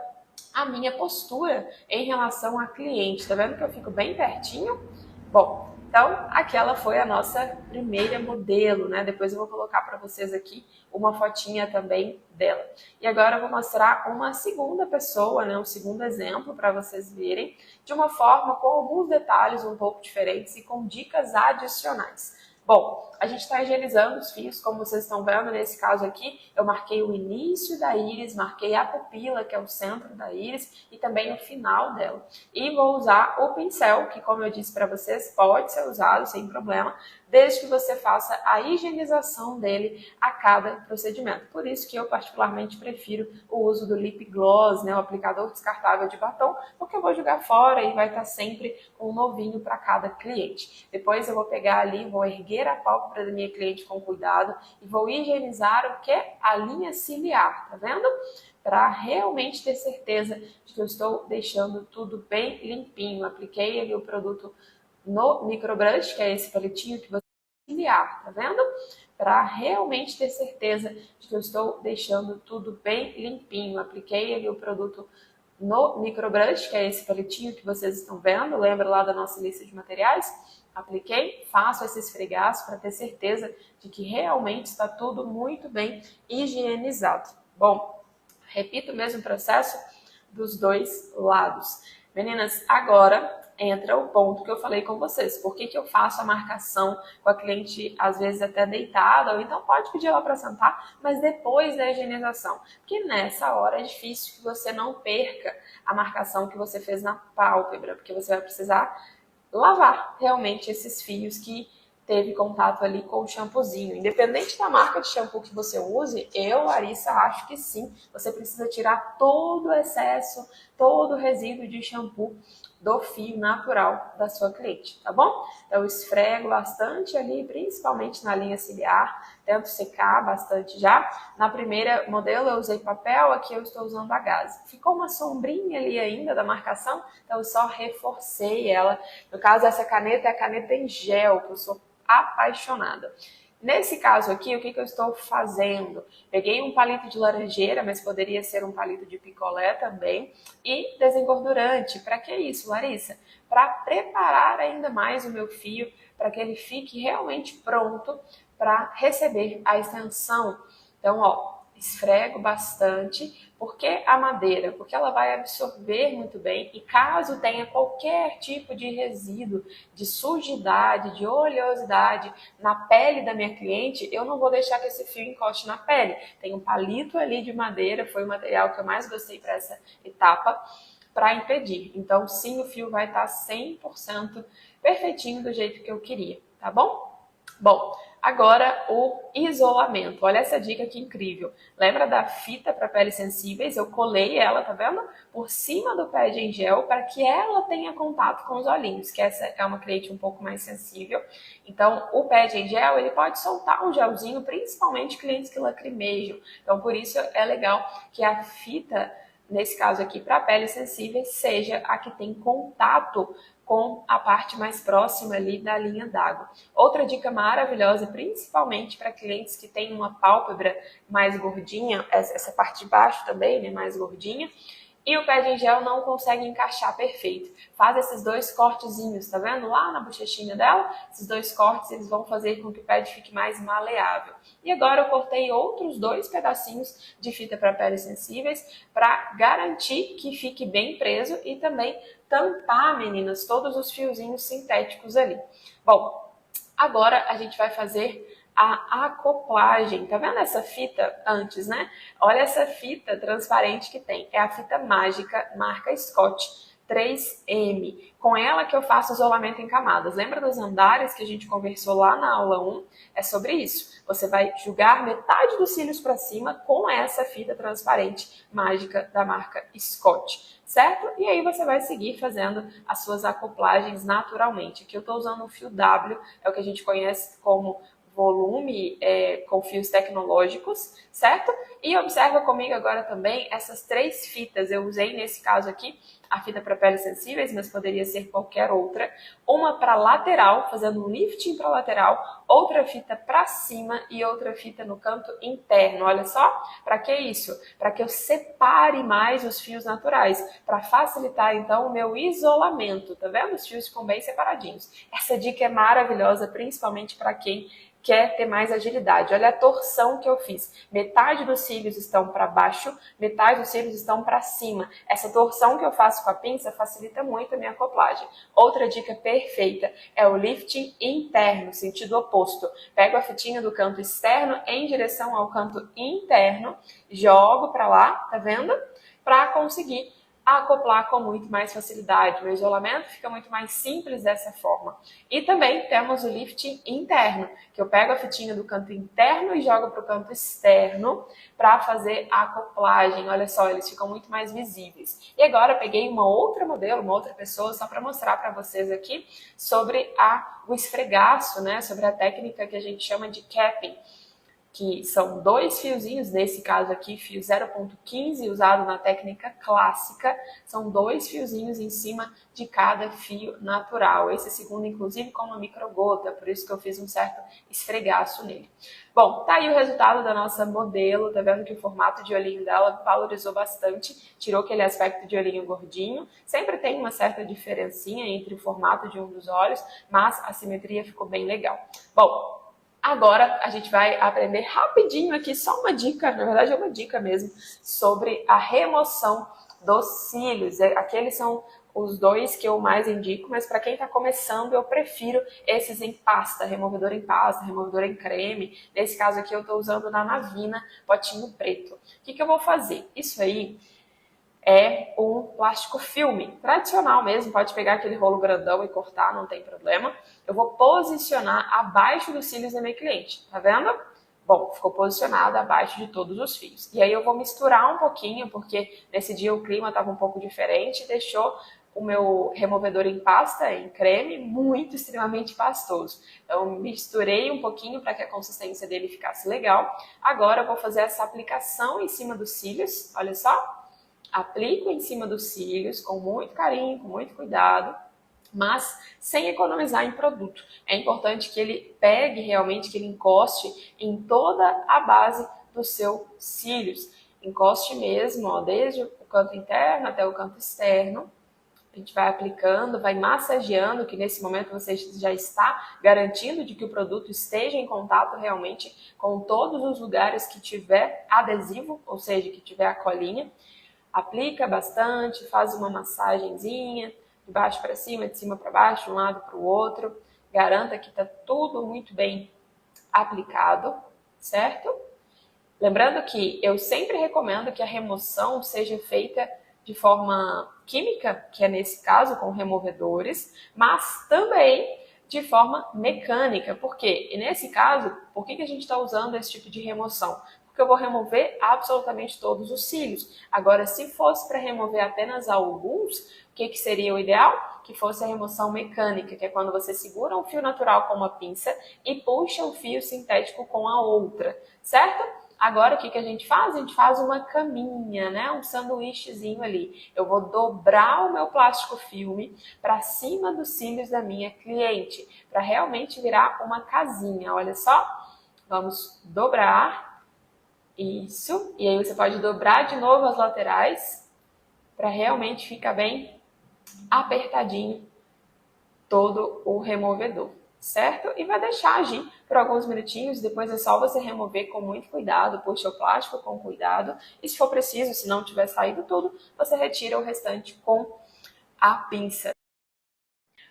a minha postura em relação à cliente. Tá vendo que eu fico bem pertinho? Bom, então, aquela foi a nossa primeira modelo, né? Depois eu vou colocar para vocês aqui uma fotinha também dela. E agora eu vou mostrar uma segunda pessoa, né? Um segundo exemplo para vocês verem, de uma forma com alguns detalhes um pouco diferentes e com dicas adicionais. Bom, a gente está higienizando os fios, como vocês estão vendo nesse caso aqui, eu marquei o início da íris, marquei a pupila, que é o centro da íris, e também o final dela. E vou usar o pincel, que como eu disse para vocês, pode ser usado sem problema, desde que você faça a higienização dele a cada procedimento. Por isso que eu particularmente prefiro o uso do lip gloss, né, o aplicador descartável de batom, porque eu vou jogar fora e vai estar sempre um novinho para cada cliente. Depois eu vou pegar ali, vou erguer a pálpebra da minha cliente com cuidado e vou higienizar o que? A linha ciliar, tá vendo? Para realmente ter certeza de que eu estou deixando tudo bem limpinho. Apliquei ali o produto no microbrush, que é esse palitinho que você ciliar, tá vendo? Para realmente ter certeza de que eu estou deixando tudo bem limpinho. Apliquei ali o produto no microbrush, que é esse palitinho que vocês estão vendo, lembra lá da nossa lista de materiais? Apliquei, faço esse esfregaço para ter certeza de que realmente está tudo muito bem higienizado. Bom, repito o mesmo processo dos dois lados. Meninas, agora entra o ponto que eu falei com vocês. Por que eu faço a marcação com a cliente, às vezes até deitada, ou então pode pedir ela para sentar, mas depois da higienização. Porque nessa hora é difícil que você não perca a marcação que você fez na pálpebra, porque você vai precisar lavar realmente esses fios que teve contato ali com o shampoozinho. Independente da marca de shampoo que você use, eu, Larissa, acho que sim, você precisa tirar todo o excesso, todo o resíduo de shampoo do fio natural da sua cliente, tá bom? Então, eu esfrego bastante ali, principalmente na linha ciliar, tento secar bastante já. Na primeira modelo eu usei papel, aqui eu estou usando a gaze. Ficou uma sombrinha ali ainda da marcação, então eu só reforcei ela. No caso, essa caneta é a caneta em gel, que eu sou apaixonada. Nesse caso aqui, o que eu estou fazendo? Peguei um palito de laranjeira, mas poderia ser um palito de picolé também, e desengordurante. Para que isso, Larissa? Para preparar ainda mais o meu fio, para que ele fique realmente pronto para receber a extensão. Então, ó, esfrego bastante. Por que a madeira? Porque ela vai absorver muito bem e caso tenha qualquer tipo de resíduo, de sujidade, de oleosidade na pele da minha cliente, eu não vou deixar que esse fio encoste na pele. Tem um palito ali de madeira, foi o material que eu mais gostei para essa etapa, para impedir. Então, sim, o fio vai estar 100% perfeitinho do jeito que eu queria, tá bom? Bom, agora o isolamento. Olha essa dica que incrível. Lembra da fita para peles sensíveis? Eu colei ela, tá vendo? Por cima do pad em gel para que ela tenha contato com os olhinhos, que essa é uma cliente um pouco mais sensível. Então, o pad em gel, ele pode soltar um gelzinho, principalmente clientes que lacrimejam. Então, por isso é legal que a fita, nesse caso aqui, para peles sensíveis, seja a que tem contato com a parte mais próxima ali da linha d'água. Outra dica maravilhosa, principalmente para clientes que têm uma pálpebra mais gordinha, essa parte de baixo também, né, mais gordinha, e o pad em gel não consegue encaixar perfeito. Faz esses dois cortezinhos, tá vendo? Lá na bochechinha dela, esses dois cortes, eles vão fazer com que o pad fique mais maleável. E agora eu cortei outros 2 pedacinhos de fita para peles sensíveis para garantir que fique bem preso e também tampar, meninas, todos os fiozinhos sintéticos ali. Bom, agora a gente vai fazer a acoplagem. Tá vendo essa fita antes, né? Olha essa fita transparente que tem. É a fita mágica marca Scott 3M. Com ela que eu faço isolamento em camadas. Lembra dos andares que a gente conversou lá na aula 1? É sobre isso. Você vai jogar metade dos cílios para cima com essa fita transparente mágica da marca Scott, certo? E aí você vai seguir fazendo as suas acoplagens naturalmente. Aqui eu estou usando um fio W, é o que a gente conhece como volume com fios tecnológicos, certo? E observa comigo agora também essas 3 fitas. Eu usei nesse caso aqui a fita para peles sensíveis, mas poderia ser qualquer outra. Uma para lateral, fazendo um lifting para lateral, outra fita para cima e outra fita no canto interno. Olha só, para que isso? Para que eu separe mais os fios naturais, para facilitar então o meu isolamento. Tá vendo? Os fios ficam bem separadinhos. Essa dica é maravilhosa, principalmente para quem quer ter mais agilidade. Olha a torção que eu fiz. Metade dos cílios estão para baixo, metade dos cílios estão para cima. Essa torção que eu faço com a pinça facilita muito a minha acoplagem. Outra dica perfeita é o lifting interno, sentido oposto. Pego a fitinha do canto externo em direção ao canto interno, jogo para lá, tá vendo? Para conseguir acoplar com muito mais facilidade. O isolamento fica muito mais simples dessa forma. E também temos o lifting interno, que eu pego a fitinha do canto interno e jogo para o canto externo para fazer a acoplagem. Olha só, eles ficam muito mais visíveis. E agora eu peguei uma outra modelo, uma outra pessoa, só para mostrar para vocês aqui sobre o esfregaço, né? Sobre a técnica que a gente chama de capping. que são 2 fiozinhos, nesse caso aqui, fio 0,15, usado na técnica clássica, são 2 fiozinhos em cima de cada fio natural. Esse segundo, inclusive, com uma microgota, por isso que eu fiz um certo esfregaço nele. Bom, tá aí o resultado da nossa modelo, tá vendo que o formato de olhinho dela valorizou bastante, tirou aquele aspecto de olhinho gordinho. Sempre tem uma certa diferencinha entre o formato de um dos olhos, mas a simetria ficou bem legal. Bom, agora a gente vai aprender rapidinho aqui, só uma dica, na verdade é uma dica mesmo, sobre a remoção dos cílios. Aqueles são os 2 que eu mais indico, mas para quem está começando eu prefiro esses em pasta, removedor em pasta, removedor em creme. Nesse caso aqui eu estou usando na Navina, potinho preto. O que eu vou fazer? Isso aí é um plástico filme, tradicional mesmo, pode pegar aquele rolo grandão e cortar, não tem problema. Eu vou posicionar abaixo dos cílios da minha cliente, tá vendo? Bom, ficou posicionado abaixo de todos os fios. E aí eu vou misturar um pouquinho, porque nesse dia o clima estava um pouco diferente, deixou o meu removedor em pasta, em creme, muito extremamente pastoso. Então misturei um pouquinho para que a consistência dele ficasse legal. Agora eu vou fazer essa aplicação em cima dos cílios, olha só. Aplico em cima dos cílios com muito carinho, com muito cuidado, mas sem economizar em produto. É importante que ele pegue realmente, que ele encoste em toda a base dos seus cílios. Encoste mesmo, ó, desde o canto interno até o canto externo. A gente vai aplicando, vai massageando, que nesse momento você já está garantindo de que o produto esteja em contato realmente com todos os lugares que tiver adesivo, ou seja, que tiver a colinha. Aplica bastante, faz uma massagenzinha, de baixo para cima, de cima para baixo, de um lado para o outro. Garanta que está tudo muito bem aplicado, certo? Lembrando que eu sempre recomendo que a remoção seja feita de forma química, que é nesse caso com removedores, mas também de forma mecânica. Por quê? E nesse caso, por que a gente está usando esse tipo de remoção? Porque eu vou remover absolutamente todos os cílios. Agora, se fosse para remover apenas alguns, o que seria o ideal? Que fosse a remoção mecânica, que é quando você segura um fio natural com uma pinça e puxa o fio sintético com a outra, certo? Agora, o que a gente faz? A gente faz uma caminha, né? Um sanduíchezinho ali. Eu vou dobrar o meu plástico filme para cima dos cílios da minha cliente, para realmente virar uma casinha. Olha só, vamos dobrar. Isso, e aí você pode dobrar de novo as laterais para realmente ficar bem apertadinho todo o removedor, certo? E vai deixar agir por alguns minutinhos, depois é só você remover com muito cuidado, puxa o plástico com cuidado, e se for preciso, se não tiver saído tudo, você retira o restante com a pinça.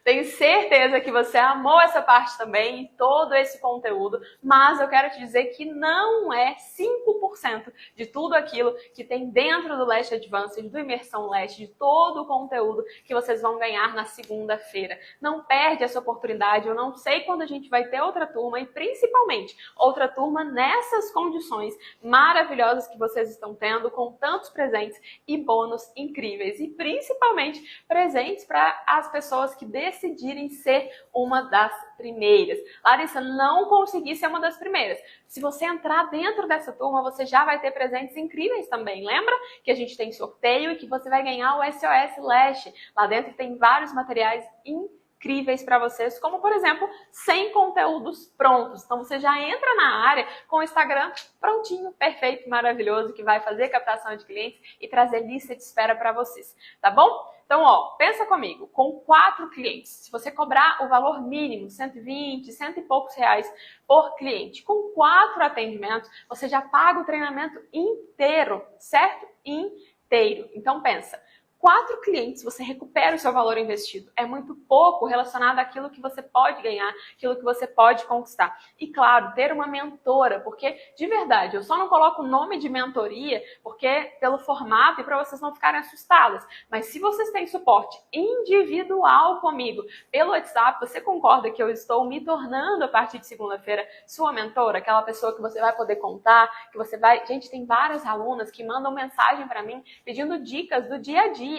Tenho certeza que você amou essa parte também, todo esse conteúdo, mas eu quero te dizer que não é 5% de tudo aquilo que tem dentro do Lash Advanced, do Imersão Lash, de todo o conteúdo que vocês vão ganhar na segunda-feira. Não perde essa oportunidade, eu não sei quando a gente vai ter outra turma e principalmente outra turma nessas condições maravilhosas que vocês estão tendo, com tantos presentes e bônus incríveis e principalmente presentes para as pessoas que decidirem ser uma das primeiras. Larissa, não consegui ser uma das primeiras. Se você entrar dentro dessa turma, você já vai ter presentes incríveis também. Lembra que a gente tem sorteio e que você vai ganhar o SOS Lash. Lá dentro tem vários materiais incríveis para vocês, como por exemplo, 100 conteúdos prontos. Então você já entra na área com o Instagram prontinho, perfeito, maravilhoso, que vai fazer captação de clientes e trazer lista de espera para vocês, tá bom? Então, ó, pensa comigo, com 4 clientes, se você cobrar o valor mínimo, 120, cento e poucos reais por cliente, com 4 atendimentos, você já paga o treinamento inteiro, certo? Inteiro. Então, pensa, 4 clientes, você recupera o seu valor investido. É muito pouco relacionado àquilo que você pode ganhar, aquilo que você pode conquistar. E claro, ter uma mentora, porque de verdade, eu só não coloco o nome de mentoria porque pelo formato e para vocês não ficarem assustadas. Mas se vocês têm suporte individual comigo pelo WhatsApp, você concorda que eu estou me tornando a partir de segunda-feira sua mentora, aquela pessoa que você vai poder contar, que você vai... Gente, tem várias alunas que mandam mensagem para mim pedindo dicas do dia a dia.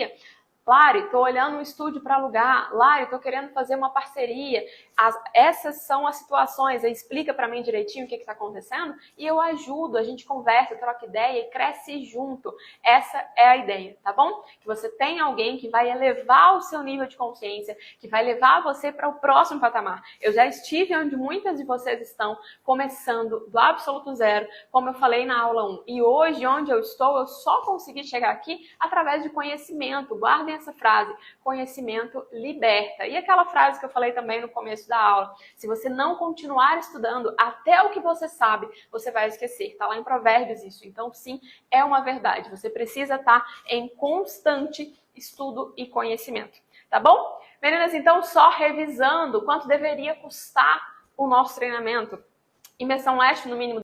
Lari, estou olhando um estúdio para alugar. Lari, estou querendo fazer uma parceria. Essas são as situações. Aí explica para mim direitinho o que está acontecendo e eu ajudo, a gente conversa, troca ideia e cresce junto. Essa é a ideia, tá bom? Que você tenha alguém que vai elevar o seu nível de consciência, que vai levar você para o próximo patamar. Eu já estive onde muitas de vocês estão, começando do absoluto zero, como eu falei na aula 1. E hoje, onde eu estou, eu só consegui chegar aqui através de conhecimento. Guardem essa frase, conhecimento liberta. E aquela frase que eu falei também no começo da aula, se você não continuar estudando até o que você sabe, você vai esquecer. Está lá em Provérbios isso. Então, sim, é uma verdade. Você precisa estar em constante estudo e conhecimento. Tá bom? Meninas, então, só revisando quanto deveria custar o nosso treinamento. Imersão Leste, no mínimo